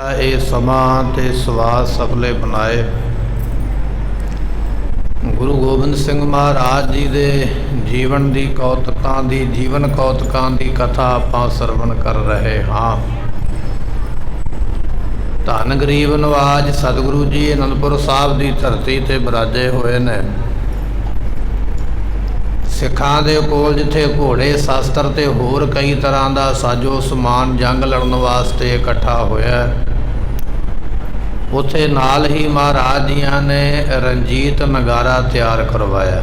ਇਹ ਸਮਾਂ ਤੇ ਸਵਾਸ ਸਫਲੇ ਬਣਾਏ। ਗੁਰੂ ਗੋਬਿੰਦ ਸਿੰਘ ਮਹਾਰਾਜ ਜੀ ਦੇ ਜੀਵਨ ਦੀ ਕੌਤਕਾਂ ਦੀ ਜੀਵਨ ਕੌਤਕਾਂ ਦੀ ਕਥਾ ਆਪਾਂ ਸਰਵਣ ਕਰ ਰਹੇ ਹਾਂ। ਧੰਨ ਗਰੀਬ ਨਵਾਜ ਸਤਿਗੁਰੂ ਜੀ ਅਨੰਦਪੁਰ ਸਾਹਿਬ ਦੀ ਧਰਤੀ ਤੇ ਬਿਰਾਜੇ ਹੋਏ ਨੇ। ਸਿੱਖਾਂ ਦੇ ਕੋਲ ਜਿੱਥੇ ਘੋੜੇ ਸ਼ਸਤਰ ਤੇ ਹੋਰ ਕਈ ਤਰ੍ਹਾਂ ਦਾ ਸਾਜੋ ਸਮਾਨ ਜੰਗ ਲੜਨ ਵਾਸਤੇ ਇਕੱਠਾ ਹੋਇਆ, ਉੱਥੇ ਨਾਲ ਹੀ ਮਹਾਰਾਜ ਜੀਆਂ ਨੇ ਰਣਜੀਤ ਨਗਾਰਾ ਤਿਆਰ ਕਰਵਾਇਆ।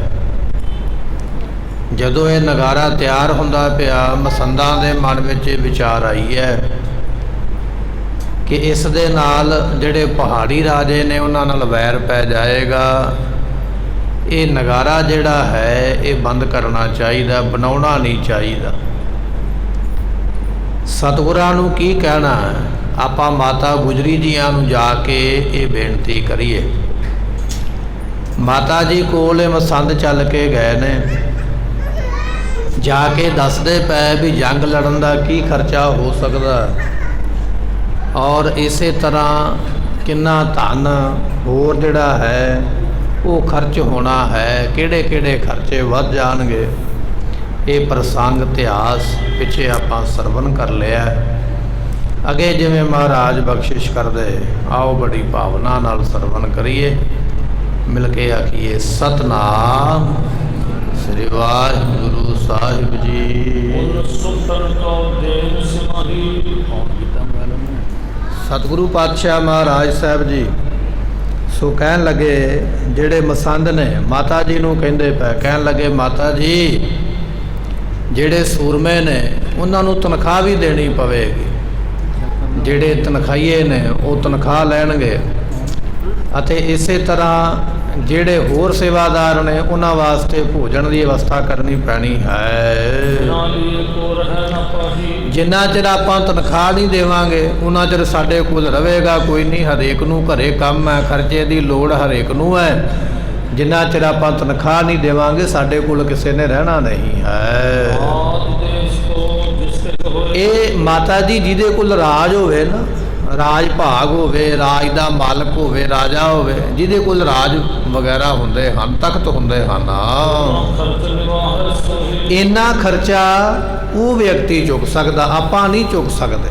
ਜਦੋਂ ਇਹ ਨਗਾਰਾ ਤਿਆਰ ਹੁੰਦਾ ਪਿਆ, ਮਸੰਦਾਂ ਦੇ ਮਨ ਵਿੱਚ ਵਿਚਾਰ ਆਈ ਹੈ ਕਿ ਇਸ ਦੇ ਨਾਲ ਜਿਹੜੇ ਪਹਾੜੀ ਰਾਜੇ ਨੇ ਉਹਨਾਂ ਨਾਲ ਵੈਰ ਪੈ ਜਾਏਗਾ। ਇਹ ਨਗਾਰਾ ਜਿਹੜਾ ਹੈ ਇਹ ਬੰਦ ਕਰਨਾ ਚਾਹੀਦਾ, ਬਣਾਉਣਾ ਨਹੀਂ ਚਾਹੀਦਾ। ਸਤਿਗੁਰਾਂ ਨੂੰ ਕੀ ਕਹਿਣਾ, ਆਪਾਂ ਮਾਤਾ ਗੁਜਰੀ ਜੀਆਂ ਨੂੰ ਜਾ ਕੇ ਇਹ ਬੇਨਤੀ ਕਰੀਏ। ਮਾਤਾ ਜੀ ਕੋਲ ਇਹ ਮਸੰਦ ਚੱਲ ਕੇ ਗਏ ਨੇ, ਜਾ ਕੇ ਦੱਸਦੇ ਪਏ ਵੀ ਜੰਗ ਲੜਨ ਦਾ ਕੀ ਖਰਚਾ ਹੋ ਸਕਦਾ ਔਰ ਇਸੇ ਤਰ੍ਹਾਂ ਕਿੰਨਾ ਧਨ ਹੋਰ ਜਿਹੜਾ ਹੈ ਉਹ ਖਰਚ ਹੋਣਾ ਹੈ, ਕਿਹੜੇ ਕਿਹੜੇ ਖਰਚੇ ਵੱਧ ਜਾਣਗੇ। ਇਹ ਪ੍ਰਸੰਗ ਇਤਿਹਾਸ ਪਿੱਛੇ ਆਪਾਂ ਸਰਵਣ ਕਰ ਲਿਆ। ਅੱਗੇ ਜਿਵੇਂ ਮਹਾਰਾਜ ਬਖਸ਼ਿਸ਼ ਕਰਦੇ, ਆਓ ਬੜੀ ਭਾਵਨਾ ਨਾਲ ਸਰਵਣ ਕਰੀਏ, ਮਿਲ ਕੇ ਆਖੀਏ ਸਤਨਾਮ ਸ੍ਰੀ ਵਾਹਿਗੁਰੂ ਸਾਹਿਬ ਜੀ। ਸਤਿਗੁਰੂ ਪਾਤਸ਼ਾਹ ਮਹਾਰਾਜ ਸਾਹਿਬ ਜੀ ਸੋ ਕਹਿਣ ਲੱਗੇ, ਜਿਹੜੇ ਮਸੰਦ ਨੇ ਮਾਤਾ ਜੀ ਨੂੰ ਕਹਿੰਦੇ ਪਏ, ਕਹਿਣ ਲੱਗੇ ਮਾਤਾ ਜੀ ਜਿਹੜੇ ਸੂਰਮੇ ਨੇ ਉਹਨਾਂ ਨੂੰ ਤਨਖਾਹ ਵੀ ਦੇਣੀ ਪਵੇਗੀ, ਜਿਹੜੇ ਤਨਖਾਹੀਏ ਨੇ ਉਹ ਤਨਖਾਹ ਲੈਣਗੇ ਅਤੇ ਇਸੇ ਤਰ੍ਹਾਂ ਜਿਹੜੇ ਹੋਰ ਸੇਵਾਦਾਰ ਨੇ ਉਹਨਾਂ ਵਾਸਤੇ ਭੋਜਨ ਦੀ ਵਿਵਸਥਾ ਕਰਨੀ ਪੈਣੀ ਹੈ। ਜਿੰਨਾ ਚਿਰ ਆਪਾਂ ਤਨਖਾਹ ਨਹੀਂ ਦੇਵਾਂਗੇ ਉਹਨਾਂ ਚਿਰ ਸਾਡੇ ਕੋਲ ਰਹੇਗਾ ਕੋਈ ਨਹੀਂ। ਹਰੇਕ ਨੂੰ ਘਰੇ ਕੰਮ ਹੈ, ਖਰਚੇ ਦੀ ਲੋੜ ਹਰੇਕ ਨੂੰ ਹੈ। ਜਿੰਨਾ ਚਿਰ ਆਪਾਂ ਤਨਖਾਹ ਨਹੀਂ ਦੇਵਾਂਗੇ ਸਾਡੇ ਕੋਲ ਕਿਸੇ ਨੇ ਰਹਿਣਾ ਨਹੀਂ ਹੈ। ਇਹ ਮਾਤਾ ਜੀ ਜਿਹਦੇ ਕੋਲ ਰਾਜ ਹੋਵੇ ਨਾ, ਰਾਜ ਭਾਗ ਹੋਵੇ, ਰਾਜ ਦਾ ਮਾਲਕ ਹੋਵੇ, ਰਾਜਾ ਹੋਵੇ, ਜਿਹਦੇ ਕੋਲ ਰਾਜ ਵਗੈਰਾ ਹੁੰਦੇ ਹਨ, ਤਖਤ ਹੁੰਦੇ ਹਨ, ਇੰਨਾ ਖਰਚਾ ਉਹ ਵਿਅਕਤੀ ਚੁੱਕ ਸਕਦਾ, ਆਪਾਂ ਨਹੀਂ ਚੁੱਕ ਸਕਦੇ।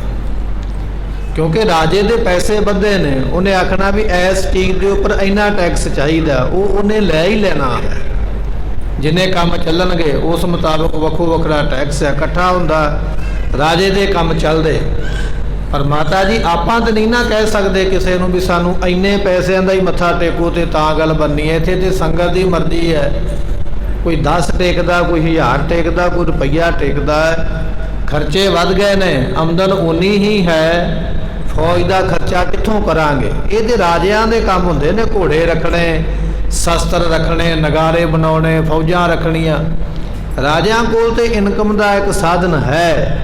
ਕਿਉਂਕਿ ਰਾਜੇ ਦੇ ਪੈਸੇ ਵੱਧੇ ਨੇ, ਉਹਨੇ ਆਖਣਾ ਵੀ ਇਸ ਚੀਜ਼ ਦੇ ਉੱਪਰ ਇੰਨਾ ਟੈਕਸ ਚਾਹੀਦਾ, ਉਹ ਉਹਨੇ ਲੈ ਹੀ ਲੈਣਾ ਹੈ। ਜਿੰਨੇ ਕੰਮ ਚੱਲਣਗੇ ਉਸ ਮੁਤਾਬਕ ਵੱਖੋ ਵੱਖਰਾ ਟੈਕਸ ਇਕੱਠਾ ਹੁੰਦਾ, ਰਾਜੇ ਦੇ ਕੰਮ ਚੱਲਦੇ। ਪਰ ਮਾਤਾ ਜੀ ਆਪਾਂ ਤਾਂ ਨਹੀਂ ਨਾ ਕਹਿ ਸਕਦੇ ਕਿਸੇ ਨੂੰ ਵੀ ਸਾਨੂੰ ਇੰਨੇ ਪੈਸਿਆਂ ਦਾ ਹੀ ਮੱਥਾ ਟੇਕੋ ਤੇ ਤਾਂ ਗੱਲ ਬਣਨੀ ਹੈ। ਇੱਥੇ ਤੇ ਸੰਗਤ ਦੀ ਮਰਜ਼ੀ ਹੈ, ਕੋਈ 10 ਟੇਕਦਾ, ਕੋਈ 1000 ਟੇਕਦਾ, ਕੋਈ ਰੁਪਈਆ ਟੇਕਦਾ ਹੈ। ਖਰਚੇ ਵੱਧ ਗਏ ਨੇ, ਆਮਦਨ ਉਨੀ ਹੀ ਹੈ, ਫੌਜ ਦਾ ਖਰਚਾ ਕਿੱਥੋਂ ਕਰਾਂਗੇ। ਇਹ ਤੇ ਰਾਜਿਆਂ ਦੇ ਕੰਮ ਹੁੰਦੇ ਨੇ, ਘੋੜੇ ਰੱਖਣੇ, ਸ਼ਸਤਰ ਰੱਖਣੇ, ਨਗਾਰੇ ਬਣਾਉਣੇ, ਫੌਜਾਂ ਰੱਖਣੀਆਂ। ਰਾਜਿਆਂ ਕੋਲ ਤੇ ਇਨਕਮ ਦਾ ਇੱਕ ਸਾਧਨ ਹੈ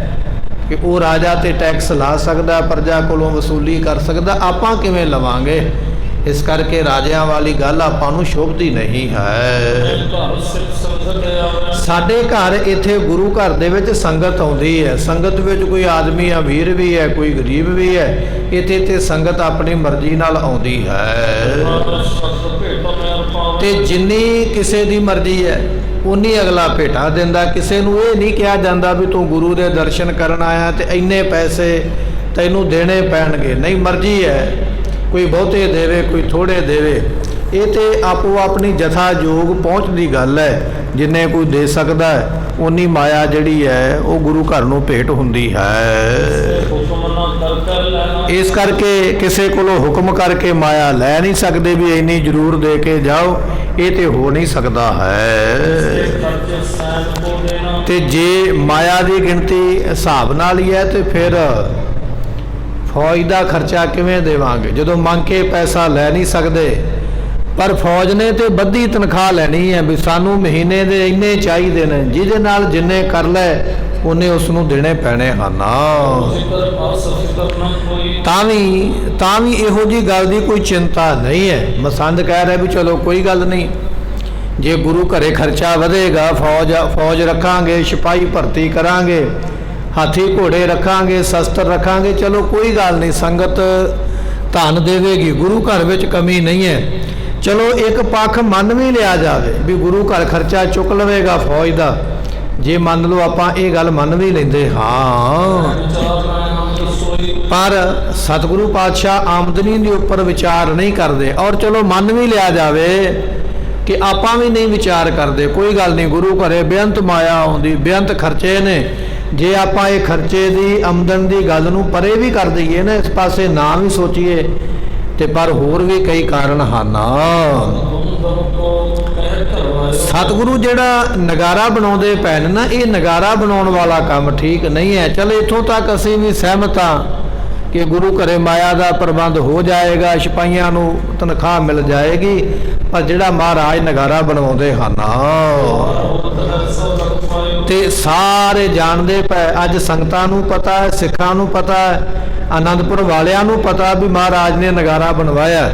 ਕਿ ਉਹ ਰਾਜਾ ਤੇ ਟੈਕਸ ਲਾ ਸਕਦਾ, ਪ੍ਰਜਾ ਕੋਲੋਂ ਵਸੂਲੀ ਕਰ ਸਕਦਾ। ਆਪਾਂ ਕਿਵੇਂ ਲਵਾਂਗੇ? ਇਸ ਕਰਕੇ ਰਾਜਿਆਂ ਵਾਲੀ ਗੱਲ ਆਪਾਂ ਨੂੰ ਸ਼ੋਭਦੀ ਨਹੀਂ ਹੈ। ਸਾਡੇ ਘਰ ਇੱਥੇ ਗੁਰੂ ਘਰ ਦੇ ਵਿੱਚ ਸੰਗਤ ਆਉਂਦੀ ਹੈ, ਸੰਗਤ ਵਿੱਚ ਕੋਈ ਆਦਮੀ ਅਮੀਰ ਵੀ ਹੈ, ਕੋਈ ਗਰੀਬ ਵੀ ਹੈ। ਇੱਥੇ ਤੇ ਸੰਗਤ ਆਪਣੀ ਮਰਜ਼ੀ ਨਾਲ ਆਉਂਦੀ ਹੈ ਤੇ ਜਿੰਨੀ ਕਿਸੇ ਦੀ ਮਰਜ਼ੀ ਹੈ ਉਨੀ ਅਗਲਾ ਭੇਟਾ ਦਿੰਦਾ। ਕਿਸੇ ਨੂੰ ਇਹ ਨਹੀਂ ਕਿਹਾ ਜਾਂਦਾ ਵੀ ਤੂੰ ਗੁਰੂ ਦੇ ਦਰਸ਼ਨ ਕਰਨ ਆਇਆ ਤੇ ਇੰਨੇ ਪੈਸੇ ਤੈਨੂੰ ਦੇਣੇ ਪੈਣਗੇ। ਨਹੀਂ, ਮਰਜ਼ੀ ਹੈ, ਕੋਈ ਬਹੁਤੇ ਦੇਵੇ, ਕੋਈ ਥੋੜੇ ਦੇਵੇ। ਇਹ ਤੇ ਆਪੋ ਆਪਣੀ ਜਥਾ ਯੋਗ ਪਹੁੰਚ ਦੀ ਗੱਲ ਹੈ। ਜਿੰਨੇ ਕੋਈ ਦੇ ਸਕਦਾ ਹੈ ਉਨੀ ਮਾਇਆ ਜਿਹੜੀ ਹੈ ਉਹ ਗੁਰੂ ਘਰ ਨੂੰ ਭੇਟ ਹੁੰਦੀ ਹੈ। ਇਸ ਕਰਕੇ ਕਿਸੇ ਕੋਲੋਂ ਹੁਕਮ ਕਰਕੇ ਮਾਇਆ ਲੈ ਨਹੀਂ ਸਕਦੇ ਵੀ ਇੰਨੀ ਜ਼ਰੂਰ ਦੇ ਕੇ ਜਾਓ, ਇਹ ਤੇ ਹੋ ਨਹੀਂ ਸਕਦਾ ਹੈ। ਤੇ ਜੇ ਮਾਇਆ ਦੀ ਗਿਣਤੀ ਹਿਸਾਬ ਨਾਲ ਹੀ ਹੈ ਤੇ ਫਿਰ ਫੌਜ ਦਾ ਖਰਚਾ ਕਿਵੇਂ ਦੇਵਾਂਗੇ ਜਦੋਂ ਮੰਗ ਕੇ ਪੈਸਾ ਲੈ ਨਹੀਂ ਸਕਦੇ। ਪਰ ਫੌਜ ਨੇ ਤੇ ਵੱਧੀ ਤਨਖਾਹ ਲੈਣੀ ਹੈ ਵੀ ਸਾਨੂੰ ਮਹੀਨੇ ਦੇ ਇੰਨੇ ਚਾਹੀਦੇ ਨੇ, ਜਿਹਦੇ ਨਾਲ ਜਿੰਨੇ ਕਰ ਲੈ ਉਹਨੇ ਉਸ ਨੂੰ ਦੇਣੇ ਪੈਣੇ ਹਨ। ਤਾਂ ਵੀ ਇਹੋ ਜਿਹੀ ਗੱਲ ਦੀ ਕੋਈ ਚਿੰਤਾ ਨਹੀਂ ਹੈ। ਮਸੰਦ ਕਹਿ ਰਿਹਾ ਵੀ ਚਲੋ ਕੋਈ ਗੱਲ ਨਹੀਂ, ਜੇ ਗੁਰੂ ਘਰੇ ਖਰਚਾ ਵਧੇਗਾ, ਫੌਜ ਰੱਖਾਂਗੇ, ਸਿਪਾਹੀ ਭਰਤੀ ਕਰਾਂਗੇ, हाथी घोड़े रखांगे, शस्त्र रखांगे, चलो कोई गल नहीं, संगत धन देवेगी, गुरु घर में कमी नहीं है। चलो एक पक्ष मन भी लिया जाए भी गुरु घर खर्चा चुक लवेगा फौज का, जे मान लो आप ये गल मन भी लेंदे हाँ, पर सतगुरु पातशाह आमदनी के उपर विचार नहीं करते। और चलो मन भी लिया जाए कि आप भी नहीं विचार करते, कोई गल नहीं, गुरु घरे बेअंत माया आउंदी, बेअंत खर्चे ने, जे आप ये खर्चे की आमदन की गल नूं परे भी कर दईए ना, इस पासे ना भी सोचीए ते पर होर भी कई कारण ਹਨ। सतगुरु जिहड़ा नगारा बनाउंदे पै ने ना, ये नगारा बनाउण वाला काम ठीक नहीं है। चलो इत्थों तक असीं भी सहमत हाँ कि गुरु घरे माया का प्रबंध हो जाएगा, सिपाहियां नूं तनख्वाह मिल जाएगी, पर जिहड़ा महाराज नगारा बनवाउंदे हन ते सारे जानते पै, अज संगतां नूं पता है, सिखां नूं पता है, आनंदपुर वालियां नूं पता भी महाराज ने नगारा बनवाया।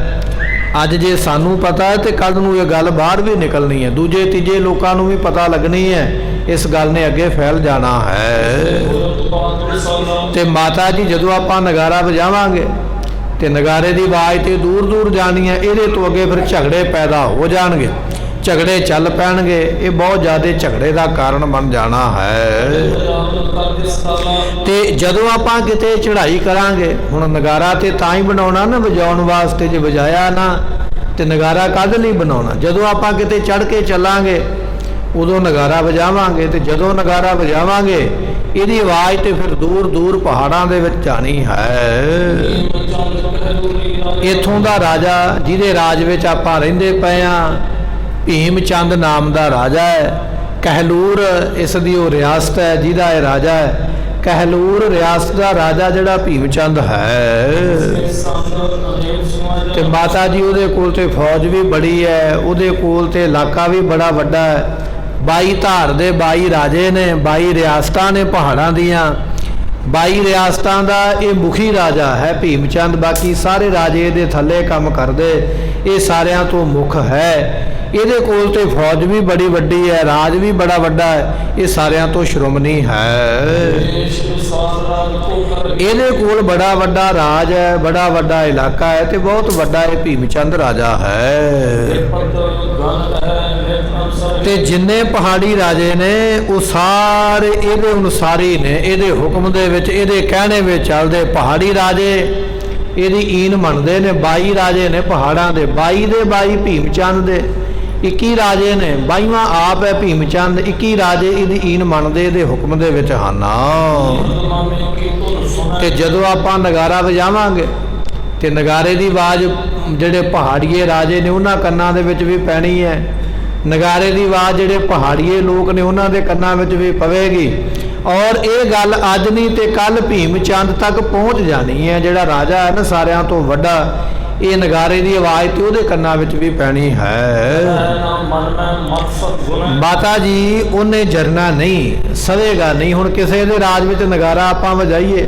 अज जे सानू पता है तो कल नूं ये गल बाहर भी निकलनी है, दूजे तीजे लोगों नूं भी पता लगनी है, इस गल ने अगे फैल जाना है। ते माता जी जदों आपां नगारा वजावांगे ते नगारे की आवाज़ तो दूर दूर जानी है, ये तो अगे फिर झगड़े पैदा हो जाएंगे, झगड़े चल पैणगे, ये बहुत ज़्यादा झगड़े का कारण बन जाना है। तो जदों आपां किते चढ़ाई करांगे, हुण नगारा तो तां ही बनाउणा ना वजाउण वास्ते, जे वजाया ना तो नगारा काहदे लई बनाउणा। जदों आपां किते चढ़ के चलांगे उदों नगारा वजावांगे, तो जदों नगारा वजावांगे इहदी आवाज़ तो फिर दूर दूर पहाड़ां दे विच जानी है। इत्थों दा राजा जिहदे राज विच आपां रहिंदे पए आ, भीम चंद नाम का राजा है। कहलूर इसकी वो रियासत है जिहदा ये राजा है। कहलूर रियासत का राजा जिहड़ा भीम चंद है, ते माता जी उहदे कोल ते फौज भी बड़ी है, उहदे कोल ते इलाका भी बड़ा वड्डा है। 22 धार दे 22 राजे ने, 22 रियासतां ने पहाड़ां दियां, 22 रियासतां का ये मुखी राजा है भीम चंद। बाकी सारे राजे इहदे थल्ले काम करदे, ये सारियां तो मुख है। ਇਹਦੇ ਕੋਲ ਤੇ फौज भी बड़ी वड्डी है, राज भी बड़ा वड्डा है, ये सारियां तो श्रोमणी है। ਇਹਦੇ ਕੋਲ बड़ा वड्डा राज है, बड़ा वड्डा इलाका है, तो बहुत वड्डा ये भीमचंद राजा है। ते जिन्ने पहाड़ी राजे ने वो सारे ਇਹਦੇ ਅਨੁਸਾਰੀ ने, ਇਹਦੇ हुक्म दे विच, ਇਹਦੇ कहने विच चलदे। पहाड़ी राजे ਇਹਦੀ ईन मनते ने। 22 राजे ने पहाड़ां दे, 22 दे 22 भीमचंद दे, 21 राजे ने, 22वां आप है भीमचंद, 21 राजे इहदी ईन मनदे, इहदे हुक्म दे विच हन। ते जदों आपां नगारा वजावांगे ते नगारे की आवाज़ जिहड़े पहाड़ीए राजे ने उन्हां कन्नां दे विच भी पैणी है, नगारे की आवाज़ जिहड़े पहाड़ीए लोग ने उन्हां दे कन्नां विच भी पवेगी। और ये गल अज नहीं तो कल भीमचंद तक पहुँच जानी है। जिहड़ा राजा है ना सारियां तो वड्डा, ये नगारे की आवाज़ तो उहदे कन्नां विच भी पैनी है। माता जी उन्हें जरना नहीं, सवेगा नहीं। हुण किसी दे राज विच नगारा आपां वजाइए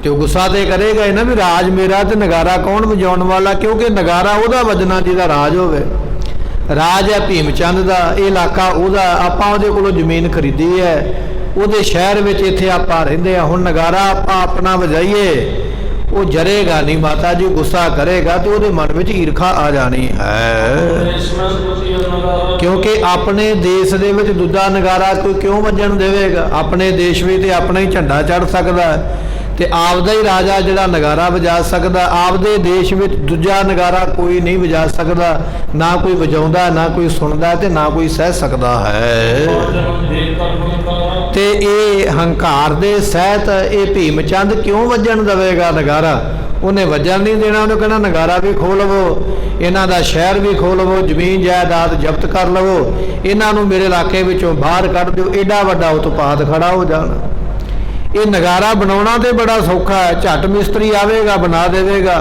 तो गुस्सा तो करेगा ही ना भी राज मेरा, तो नगारा कौन वजाउण वाला, क्योंकि नगारा उहदा वजना जिहदा राज होवे। राज है भीमचंद का, ये इलाका उहदा, आपां उहदे कोलों जमीन खरीदी है, उहदे शहर विच इत्थे आपां रहिंदे आ। हुण नगारा आपां अपना वजाइए वो जरेगा नहीं, माता जी गुस्सा करेगा तो उहदे मन विच ईर्खा आ जानी है। क्योंकि अपने देश दे विच दूजा नगारा कोई क्यों वजन देवेगा, अपने देश में तो अपना ही झंडा चढ़ सकदा है, तो आपदा ही राजा जिहड़ा नगारा वजा सकदा। आपदे देश में दूजा नगारा कोई नहीं वजा सकदा, ना कोई वजाउंदा, ना कोई सुनदा, ते ना कोई सह सकदा है। ते ये हंकार दे सहित ये भीमचंद क्यों वजन देवेगा नगारा, उन्हें वजन नहीं देना। उन्हें कहना नगारा भी खो लवो, इन्हां दा शहर भी खो लवो, जमीन जायदाद जब्त कर लवो, इन्हां नूं मेरे इलाके विचों बाहर कढ़ दिओ, एडा वड्डा उत्पात खड़ा हो जाना। ये नगारा बनाउणा तो बड़ा सौखा है, झट मिस्त्री आवेगा बना देवेगा।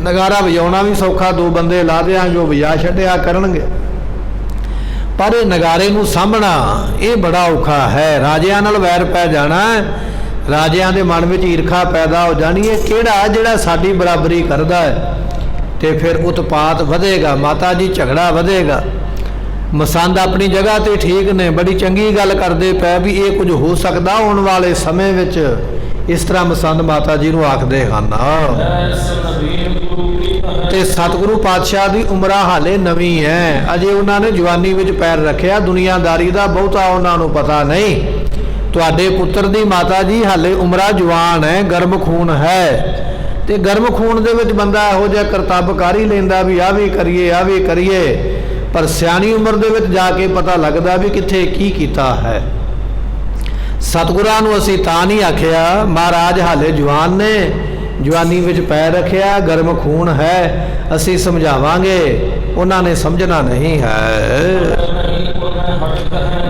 नगारा वजाउणा भी सौखा, 2 बंदे ला दिया जो वजा छड्डिया करनगे, पर ये नगारे नूं सामभना ये बड़ा औखा है। राजियां नाल वैर पै जाना, राजियां दे मन विच ईर्खा पैदा हो जानी है। किहड़ा जिहड़ा साडी बराबरी करदा है, तो फिर उत्पात वधेगा, माता जी झगड़ा वधेगा। ਮਸੰਦ ਆਪਣੀ ਜਗ੍ਹਾ ਤੇ ਠੀਕ ਨੇ, ਬੜੀ ਚੰਗੀ ਗੱਲ ਕਰਦੇ ਪਏ ਵੀ ਇਹ ਕੁਝ ਹੋ ਸਕਦਾ ਆਉਣ ਵਾਲੇ ਸਮੇਂ ਵਿੱਚ। ਇਸ ਤਰ੍ਹਾਂ ਮਸੰਦ ਮਾਤਾ ਜੀ ਨੂੰ ਆਖਦੇ ਹਨ। ਤੇ ਸਤਿਗੁਰੂ ਪਾਤਸ਼ਾਹ ਦੀ ਉਮਰਾਂ ਹਾਲੇ ਨਵੀਂ ਹੈ, ਅਜੇ ਉਹਨਾਂ ਨੇ ਜਵਾਨੀ ਵਿੱਚ ਪੈਰ ਰੱਖਿਆ, ਦੁਨੀਆਦਾਰੀ ਦਾ ਬਹੁਤਾ ਉਹਨਾਂ ਨੂੰ ਪਤਾ ਨਹੀਂ। ਤੁਹਾਡੇ ਪੁੱਤਰ ਦੀ ਮਾਤਾ ਜੀ ਹਾਲੇ ਉਮਰਾਂ ਜਵਾਨ ਹੈ, ਗਰਮ ਖੂਨ ਹੈ, ਤੇ ਗਰਮ ਖੂਨ ਦੇ ਵਿੱਚ ਬੰਦਾ ਇਹੋ ਜਿਹਾ ਕਰਤੱਵ ਕਰ ਹੀ ਲੈਂਦਾ ਵੀ ਆਹ ਵੀ ਕਰੀਏ ਆਹ ਵੀ ਕਰੀਏ, ਪਰ ਸਿਆਣੀ ਉਮਰ ਦੇ ਵਿੱਚ ਜਾ ਕੇ ਪਤਾ ਲੱਗਦਾ ਵੀ ਕਿੱਥੇ ਕੀ ਕੀਤਾ ਹੈ। ਸਤਿਗੁਰਾਂ ਨੂੰ ਅਸੀਂ ਤਾਂ ਨਹੀਂ ਆਖਿਆ ਮਹਾਰਾਜ ਹਾਲੇ ਜਵਾਨ ਨੇ, ਜਵਾਨੀ ਵਿੱਚ ਪੈਰ ਰੱਖਿਆ, ਗਰਮ ਖੂਨ ਹੈ, ਅਸੀਂ ਸਮਝਾਵਾਂਗੇ, ਉਹਨਾਂ ਨੇ ਸਮਝਣਾ ਨਹੀਂ ਹੈ।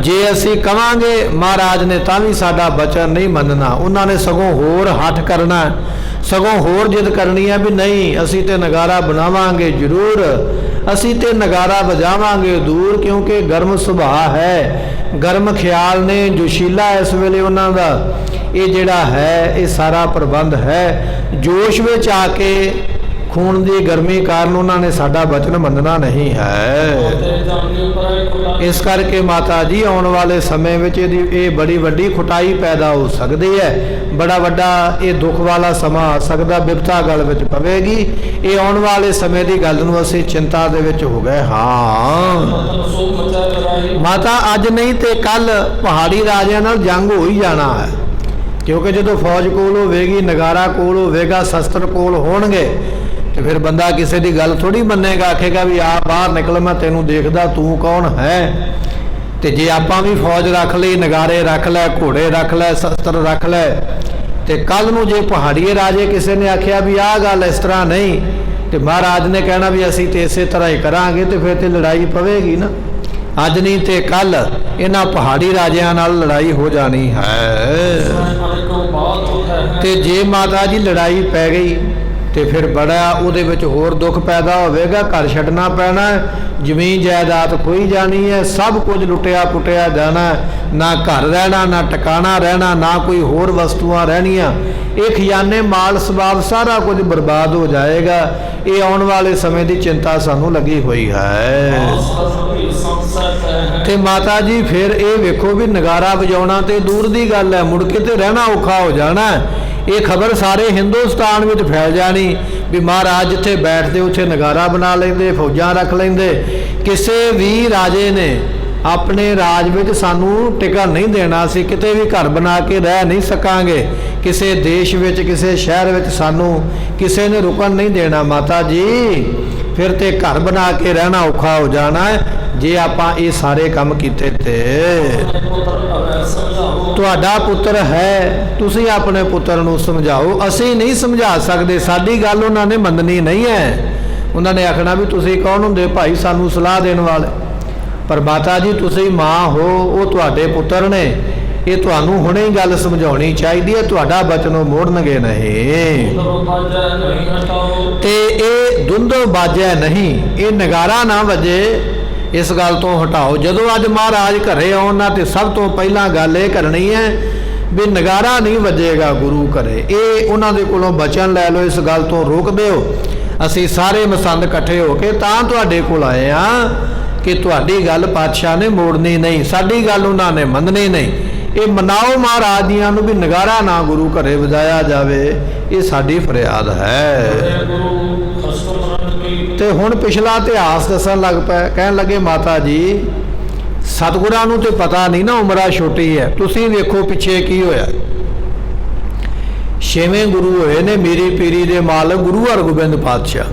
ਜੇ ਅਸੀਂ ਕਵਾਂਗੇ ਮਹਾਰਾਜ ਨੇ ਤਾਂ ਵੀ ਸਾਡਾ ਬਚਨ ਨਹੀਂ ਮੰਨਣਾ, ਉਹਨਾਂ ਨੇ ਸਗੋਂ ਹੋਰ ਹੱਠ ਕਰਨਾ, ਸਗੋਂ ਹੋਰ ਜਿੱਦ ਕਰਨੀ ਹੈ ਵੀ ਨਹੀਂ ਅਸੀਂ ਤੇ ਨਗਾਰਾ ਬਣਾਵਾਂਗੇ ਜ਼ਰੂਰ, ਅਸੀਂ ਤੇ ਨਗਾਰਾ ਵਜਾਵਾਂਗੇ ਦੂਰ, ਕਿਉਂਕਿ ਗਰਮ ਸੁਭਾਅ ਹੈ, ਗਰਮ ਖਿਆਲ ਨੇ, ਜੋਸ਼ੀਲਾ ਇਸ ਵੇਲੇ ਉਹਨਾਂ ਦਾ ਇਹ ਜਿਹੜਾ ਹੈ ਇਹ ਸਾਰਾ ਪ੍ਰਬੰਧ ਹੈ। ਜੋਸ਼ ਵਿੱਚ ਆ ਕੇ ਖੂਨ ਦੀ ਗਰਮੀ ਕਾਰਨ ਉਹਨਾਂ ਨੇ ਸਾਡਾ ਬਚਨ ਮੰਨਣਾ ਨਹੀਂ ਹੈ। ਇਸ ਕਰਕੇ ਮਾਤਾ ਜੀ ਆਉਣ ਵਾਲੇ ਸਮੇਂ ਵਿੱਚ ਇਹਦੀ ਇਹ ਬੜੀ ਵੱਡੀ ਖੁਟਾਈ ਪੈਦਾ ਹੋ ਸਕਦੀ ਹੈ, ਬੜਾ ਵੱਡਾ ਇਹ ਦੁੱਖ ਵਾਲਾ ਸਮਾਂ ਆ ਸਕਦਾ, ਬਿਪਤਾ ਗਲ ਵਿੱਚ ਪਵੇਗੀ। ਇਹ ਆਉਣ ਵਾਲੇ ਸਮੇਂ ਦੀ ਗੱਲ ਨੂੰ ਅਸੀਂ ਚਿੰਤਾ ਦੇ ਵਿੱਚ ਹੋ ਗਏ ਹਾਂ। ਮਾਤਾ ਅੱਜ ਨਹੀਂ ਤੇ ਕੱਲ ਪਹਾੜੀ ਰਾਜਿਆਂ ਨਾਲ ਜੰਗ ਹੋ ਹੀ ਜਾਣਾ ਹੈ, ਕਿਉਂਕਿ ਜਦੋਂ ਫੌਜ ਕੋਲ ਹੋਵੇਗੀ, ਨਗਾਰਾ ਕੋਲ ਹੋਵੇਗਾ, ਸ਼ਸਤਰ ਕੋਲ ਹੋਣਗੇ, ਤੇ ਫਿਰ ਬੰਦਾ ਕਿਸੇ ਦੀ ਗੱਲ ਥੋੜੀ ਮੰਨੇਗਾ, ਆਖੇਗਾ ਵੀ ਆ ਬਾਹਰ ਨਿਕਲ, ਮੈਂ ਤੈਨੂੰ ਦੇਖਦਾ, ਤੂੰ ਕੌਣ ਹੈ। ਤੇ ਜੇ ਆਪਾਂ ਵੀ ਫੌਜ ਰੱਖ ਲਈ, ਨਗਾਰੇ ਰੱਖ ਲੈ, ਘੋੜੇ ਰੱਖ ਲੈ, ਸ਼ਸਤਰ ਰੱਖ ਲੈ, ਤੇ ਕੱਲ ਨੂੰ ਜੇ ਪਹਾੜੀਏ ਰਾਜੇ ਕਿਸੇ ਨੇ ਆਖਿਆ ਵੀ ਆਹ ਗੱਲ ਇਸ ਤਰ੍ਹਾਂ ਨਹੀਂ, ਤੇ ਮਹਾਰਾਜ ਨੇ ਕਹਿਣਾ ਵੀ ਅਸੀਂ ਤੇ ਇਸੇ ਤਰ੍ਹਾਂ ਹੀ ਕਰਾਂਗੇ, ਤੇ ਫਿਰ ਤੇ ਲੜਾਈ ਪਵੇਗੀ ਨਾ। ਅੱਜ ਨਹੀਂ ਤੇ ਕੱਲ ਇਹਨਾਂ ਪਹਾੜੀ ਰਾਜਿਆਂ ਨਾਲ ਲੜਾਈ ਹੋ ਜਾਣੀ ਹੈ। ਤੇ ਜੇ ਮਾਤਾ ਜੀ ਲੜਾਈ ਪੈ ਗਈ ਤੇ ਫਿਰ ਬੜਾ ਉਹਦੇ ਵਿੱਚ ਹੋਰ ਦੁੱਖ ਪੈਦਾ ਹੋਵੇਗਾ, ਘਰ ਛੱਡਣਾ ਪੈਣਾ, ਜ਼ਮੀਨ ਜਾਇਦਾਦ ਖੋਈ ਜਾਣੀ ਹੈ, ਸਭ ਕੁਝ ਲੁੱਟਿਆ ਪੁੱਟਿਆ ਜਾਣਾ, ਨਾ ਘਰ ਰਹਿਣਾ, ਨਾ ਟਿਕਾਣਾ ਰਹਿਣਾ, ਨਾ ਕੋਈ ਹੋਰ ਵਸਤੂਆਂ ਰਹਿਣੀਆਂ, ਇਹ ਖਜ਼ਾਨੇ ਮਾਲ ਸਬਾਬ ਸਾਰਾ ਕੁਝ ਬਰਬਾਦ ਹੋ ਜਾਏਗਾ। ਇਹ ਆਉਣ ਵਾਲੇ ਸਮੇਂ ਦੀ ਚਿੰਤਾ ਸਾਨੂੰ ਲੱਗੀ ਹੋਈ ਹੈ। ਤੇ ਮਾਤਾ ਜੀ ਫਿਰ ਇਹ ਵੇਖੋ ਵੀ ਨਗਾਰਾ ਵਜਾਉਣਾ ਤੇ ਦੂਰ ਦੀ ਗੱਲ ਹੈ, ਮੁੜ ਕੇ ਤੇ ਰਹਿਣਾ ਔਖਾ ਹੋ ਜਾਣਾ। ਇਹ ਖਬਰ ਸਾਰੇ ਹਿੰਦੁਸਤਾਨ ਵਿੱਚ ਫੈਲ ਜਾਣੀ ਵੀ ਮਹਾਰਾਜ ਜਿੱਥੇ ਬੈਠਦੇ ਉੱਥੇ ਨਗਾਰਾ ਬਣਾ ਲੈਂਦੇ, ਫੌਜਾਂ ਰੱਖ ਲੈਂਦੇ। ਕਿਸੇ ਵੀ ਰਾਜੇ ਨੇ ਆਪਣੇ ਰਾਜ ਵਿੱਚ ਸਾਨੂੰ ਟਿਕਣ ਨਹੀਂ ਦੇਣਾ, ਅਸੀਂ ਕਿਤੇ ਵੀ ਘਰ ਬਣਾ ਕੇ ਰਹਿ ਨਹੀਂ ਸਕਾਂਗੇ, ਕਿਸੇ ਦੇਸ਼ ਵਿੱਚ, ਕਿਸੇ ਸ਼ਹਿਰ ਵਿੱਚ ਸਾਨੂੰ ਕਿਸੇ ਨੇ ਰੁਕਣ ਨਹੀਂ ਦੇਣਾ। ਮਾਤਾ ਜੀ ਫਿਰ ਤੇ ਘਰ ਬਣਾ ਕੇ ਰਹਿਣਾ ਔਖਾ ਹੋ ਜਾਣਾ ਹੈ ਜੇ ਆਪਾਂ ਇਹ ਸਾਰੇ ਕੰਮ ਕੀਤੇ। ਤੇ ਤੁਹਾਡਾ ਪੁੱਤਰ ਹੈ, ਤੁਸੀਂ ਆਪਣੇ ਪੁੱਤਰ ਨੂੰ ਸਮਝਾਓ, ਅਸੀਂ ਨਹੀਂ ਸਮਝਾ ਸਕਦੇ, ਸਾਡੀ ਗੱਲ ਉਹਨਾਂ ਨੇ ਮੰਨਣੀ ਨਹੀਂ ਹੈ। ਉਹਨਾਂ ਨੇ ਆਖਣਾ ਵੀ ਤੁਸੀਂ ਕੌਣ ਹੁੰਦੇ ਭਾਈ ਸਾਨੂੰ ਸਲਾਹ ਦੇਣ ਵਾਲੇ। ਪਰ ਮਾਤਾ ਜੀ ਤੁਸੀਂ ਮਾਂ ਹੋ, ਉਹ ਤੁਹਾਡੇ ਪੁੱਤਰ ਨੇ, ਇਹ ਤੁਹਾਨੂੰ ਹੁਣੇ ਹੀ ਗੱਲ ਸਮਝਾਉਣੀ ਚਾਹੀਦੀ ਹੈ, ਤੁਹਾਡਾ ਬਚਨ ਉਹ ਮੋੜਨਗੇ ਨਹੀਂ। ਤੇ ਇਹ ਦੁੰਦੋ ਬਾਜੈ ਨਹੀਂ, ਇਹ ਨਗਾਰਾ ਨਾ ਵੱਜੇ, ਇਸ ਗੱਲ ਤੋਂ ਹਟਾਓ। ਜਦੋਂ ਅੱਜ ਮਹਾਰਾਜ ਘਰੇ ਆਉਣ ਨਾ ਤੇ ਸਭ ਤੋਂ ਪਹਿਲਾਂ ਗੱਲ ਇਹ ਕਰਨੀ ਹੈ ਵੀ ਨਗਾਰਾ ਨਹੀਂ ਵੱਜੇਗਾ ਗੁਰੂ ਘਰੇ। ਇਹ ਉਹਨਾਂ ਦੇ ਕੋਲੋਂ ਬਚਨ ਲੈ ਲਓ, ਇਸ ਗੱਲ ਤੋਂ ਰੋਕ ਦਿਓ। ਅਸੀਂ ਸਾਰੇ ਮਸੰਦ ਇਕੱਠੇ ਹੋ ਕੇ ਤਾਂ ਤੁਹਾਡੇ ਕੋਲ ਆਏ ਆ ਕਿ ਤੁਹਾਡੀ ਗੱਲ ਪਾਤਸ਼ਾਹ ਨੇ ਮੋੜਨੀ ਨਹੀਂ, ਸਾਡੀ ਗੱਲ ਉਹਨਾਂ ਨੇ ਮੰਨਣੀ ਨਹੀਂ। ਇਹ ਮਨਾਓ ਮਹਾਰਾਜ ਦੀਆਂ ਨੂੰ ਵੀ ਨਗਾਰਾ ਨਾ ਗੁਰੂ ਘਰੇ ਵਜਾਇਆ ਜਾਵੇ, ਇਹ ਸਾਡੀ ਫਰਿਆਦ ਹੈ। ਤੇ ਹੁਣ ਪਿਛਲਾ ਇਤਿਹਾਸ ਦੱਸਣ ਲੱਗ ਪਏ, ਕਹਿਣ ਲੱਗੇ ਮਾਤਾ ਜੀ ਸਤਿਗੁਰਾਂ ਨੂੰ ਤੇ ਪਤਾ ਨਹੀਂ ਨਾ, ਉਮਰਾਂ ਛੋਟੀ ਹੈ। ਤੁਸੀਂ ਵੇਖੋ ਪਿੱਛੇ ਕੀ ਹੋਇਆ। 6ਵੇਂ ਗੁਰੂ ਹੋਏ ਨੇ ਮੇਰੀ ਪੀਰੀ ਦੇ ਮਾਲਕ ਗੁਰੂ ਹਰਗੋਬਿੰਦ ਪਾਤਸ਼ਾਹ,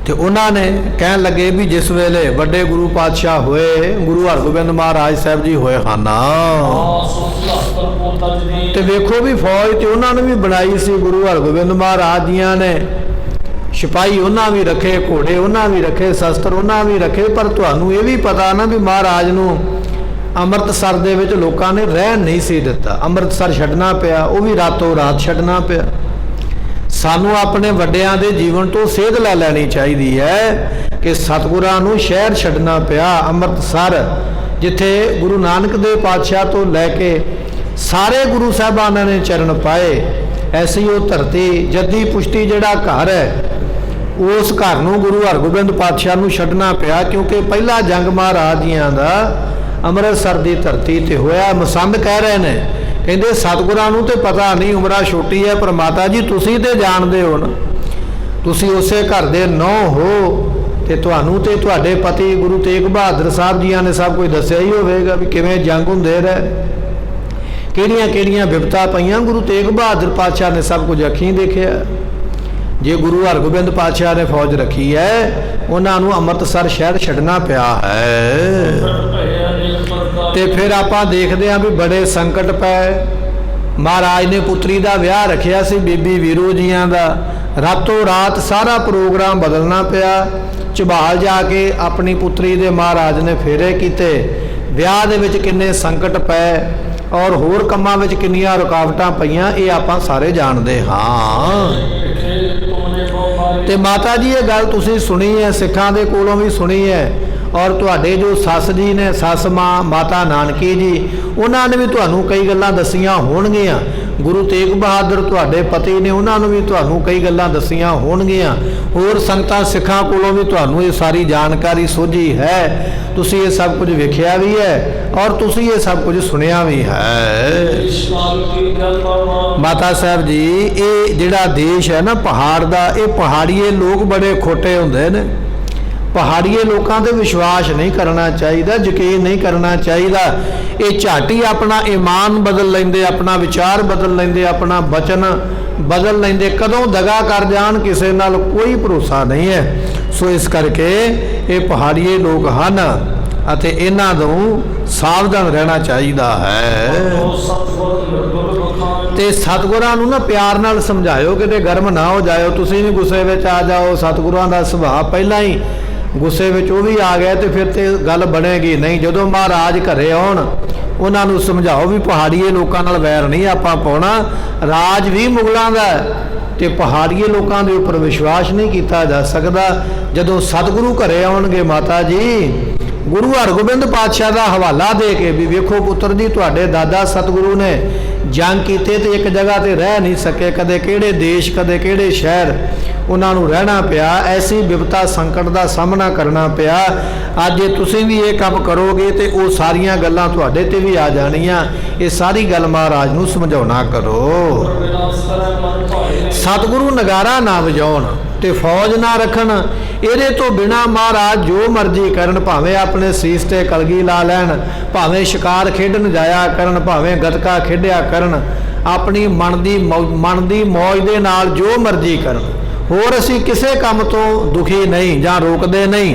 ਤੇ ਉਹਨਾਂ ਨੇ ਕਹਿਣ ਲੱਗੇ ਵੀ ਜਿਸ ਵੇਲੇ ਵੱਡੇ ਗੁਰੂ ਪਾਤਸ਼ਾਹ ਹੋਏ, ਗੁਰੂ ਹਰਗੋਬਿੰਦ ਮਹਾਰਾਜ ਸਾਹਿਬ ਜੀ ਹੋਏ ਹਨ, ਤੇ ਵੇਖੋ ਵੀ ਫੌਜ ਤੇ ਉਹਨਾਂ ਨੇ ਵੀ ਬਣਾਈ ਸੀ ਗੁਰੂ ਹਰਗੋਬਿੰਦ ਮਹਾਰਾਜ ਜੀਆਂ ਨੇ, ਸਿਪਾਹੀ ਉਹਨਾਂ ਵੀ ਰੱਖੇ, ਘੋੜੇ ਉਹਨਾਂ ਵੀ ਰੱਖੇ, ਸ਼ਸਤਰ ਉਹਨਾਂ ਵੀ ਰੱਖੇ। ਪਰ ਤੁਹਾਨੂੰ ਇਹ ਵੀ ਪਤਾ ਨਾ ਵੀ ਮਹਾਰਾਜ ਨੂੰ ਅੰਮ੍ਰਿਤਸਰ ਦੇ ਵਿੱਚ ਲੋਕਾਂ ਨੇ ਰਹਿਣ ਨਹੀਂ ਸੀ ਦਿੱਤਾ, ਅੰਮ੍ਰਿਤਸਰ ਛੱਡਣਾ ਪਿਆ, ਉਹ ਵੀ ਰਾਤੋਂ ਰਾਤ ਛੱਡਣਾ ਪਿਆ। ਸਾਨੂੰ ਆਪਣੇ ਵੱਡਿਆਂ ਦੇ ਜੀਵਨ ਤੋਂ ਸੇਧ ਲੈ ਲੈਣੀ ਚਾਹੀਦੀ ਹੈ ਕਿ ਸਤਿਗੁਰਾਂ ਨੂੰ ਸ਼ਹਿਰ ਛੱਡਣਾ ਪਿਆ, ਅੰਮ੍ਰਿਤਸਰ, ਜਿੱਥੇ ਗੁਰੂ ਨਾਨਕ ਦੇਵ ਪਾਤਸ਼ਾਹ ਤੋਂ ਲੈ ਕੇ ਸਾਰੇ ਗੁਰੂ ਸਾਹਿਬਾਨਾਂ ਨੇ ਚਰਨ ਪਾਏ। ਐਸੀ ਉਹ ਧਰਤੀ, ਜੱਦੀ ਪੁਸ਼ਤੀ ਜਿਹੜਾ ਘਰ ਹੈ, उस घर नूं गुरु हरगोबिंद पातशाह नूं छड्डना पिया, क्योंकि पहला जंग महाराज जियां दा अमृतसर की धरती ते होया। मसंद कह रहे ने, कहते सतगुरां नूं ते पता नहीं, उमरा छोटी है, पर माता जी तुसीं ते जाणदे हो ना, तुसीं उसे घर दे नौ हो, ते तुहानूं ते तुहाडे पति गुरु तेग बहादुर साहब जियां ने सब कुछ दस्सिया ही होवेगा भी किवें जंग हुंदे रहे, किहड़ियां किहड़ियां विपता पईयां। गुरु तेग बहादुर पातशाह ने सब कुछ अखीं देखिया। जे गुरु हरगोबिंद पातशाह ने फौज रखी है, उन्होंने अमृतसर शहर छड्डना पिया है। तो फिर आपां देखते हैं भी बड़े संकट पै। महाराज ने पुत्री का विआह रखिया सी बीबी वीरो जियां दा, रातों रात सारा प्रोग्राम बदलना पिया। ਝਬਾਲ जाके अपनी पुत्री दे महाराज ने फेरे कीते। विआह दे विच किन्ने संकट पै और होर कम्मां विच किन्नियां रुकावटां पईयां, ये आपां सारे जानते हाँ। ते माता जी ये गल तुसीं सुनी है, सिखां दे कोलों भी सुनी है, और तुहाडे जो सस जी ने, सस माँ माता नानकी जी, उन्होंने भी तुहानूं कई गल्लां दस्सियां होणगियां। गुरु तेग बहादुर तुहाडे पति ने, उन्होंने भी तुहानूं कई गल्लां दस्सियां होणगियां। होर संगतां सिखां कोलों भी तुहानूं ये सारी जानकारी सोझी है, तुसीं ये सब कुछ वेखिया भी है और तुसीं ये सब कुछ सुनिया भी है। माता साहब जी, ये जिहड़ा देश है ना पहाड़ दा, ये पहाड़ीए लोग बड़े खोटे हुंदे ने। पहाड़ीए लोगों पर विश्वास नहीं करना चाहिए, यकीन नहीं करना चाहिए। ये झट ही अपना ईमान बदल लेंदे, अपना विचार बदल लेंदे, अपना वचन बदल लेंदे, कदों दगा कर जान किसी नाल कोई भरोसा नहीं है। सो इस करके ये पहाड़ीए लोग हैं अते इन्हां तों सावधान रहना चाहिए है। ते सतगुरां नूं ना प्यार नाल समझाओ, किते गर्म ना हो जाओ, तुसीं भी गुस्से विच आ जाओ। सतगुरां दा सुभाव पहलां ही गुस्से विच वो भी आ गए तो फिर तो गल बनेगी नहीं। जदों महाराज घरे आउण, उन्हां नूं समझाओ भी पहाड़ीए लोकां नाल वैर नहीं आपां पाउणा, राज भी मुगलां दा ते पहाड़ीए लोकां दे उपर विश्वास नहीं किया जा सकता। जदों सतगुरु घरे आउणगे माता जी, गुरु हरगोबिंद पातशाह का हवाला दे के भी वेखो पुत्र जी, तुहाडे दादा सतगुरु ने जंग कीते ते एक जगह ते रह नहीं सके, कदे किहड़े देश कदे किहड़े शहर उन्होंने रहना पिया, ऐसी विपता संकट का सामना करना पिया। अज जे तुसीं भी ये काम करोगे तो वो सारियां गल्लां तुहाडे ते भी आ जानियां। ये सारी गल महाराज नूं समझाउणा करो। सतगुरु नगारा ना वजाउण ते फौज ना रखन, इहदे तो बिना महाराज जो मर्जी करन, भावें अपने सीस ते कलगी ला लैण, भावें शिकार खेडन जाया करन, भावें गतका खेडिया करन, अपनी मन दी मौज दे नाल जो मर्जी करन। होर असीं किसी काम तो दुखी नहीं जां रोकदे नहीं।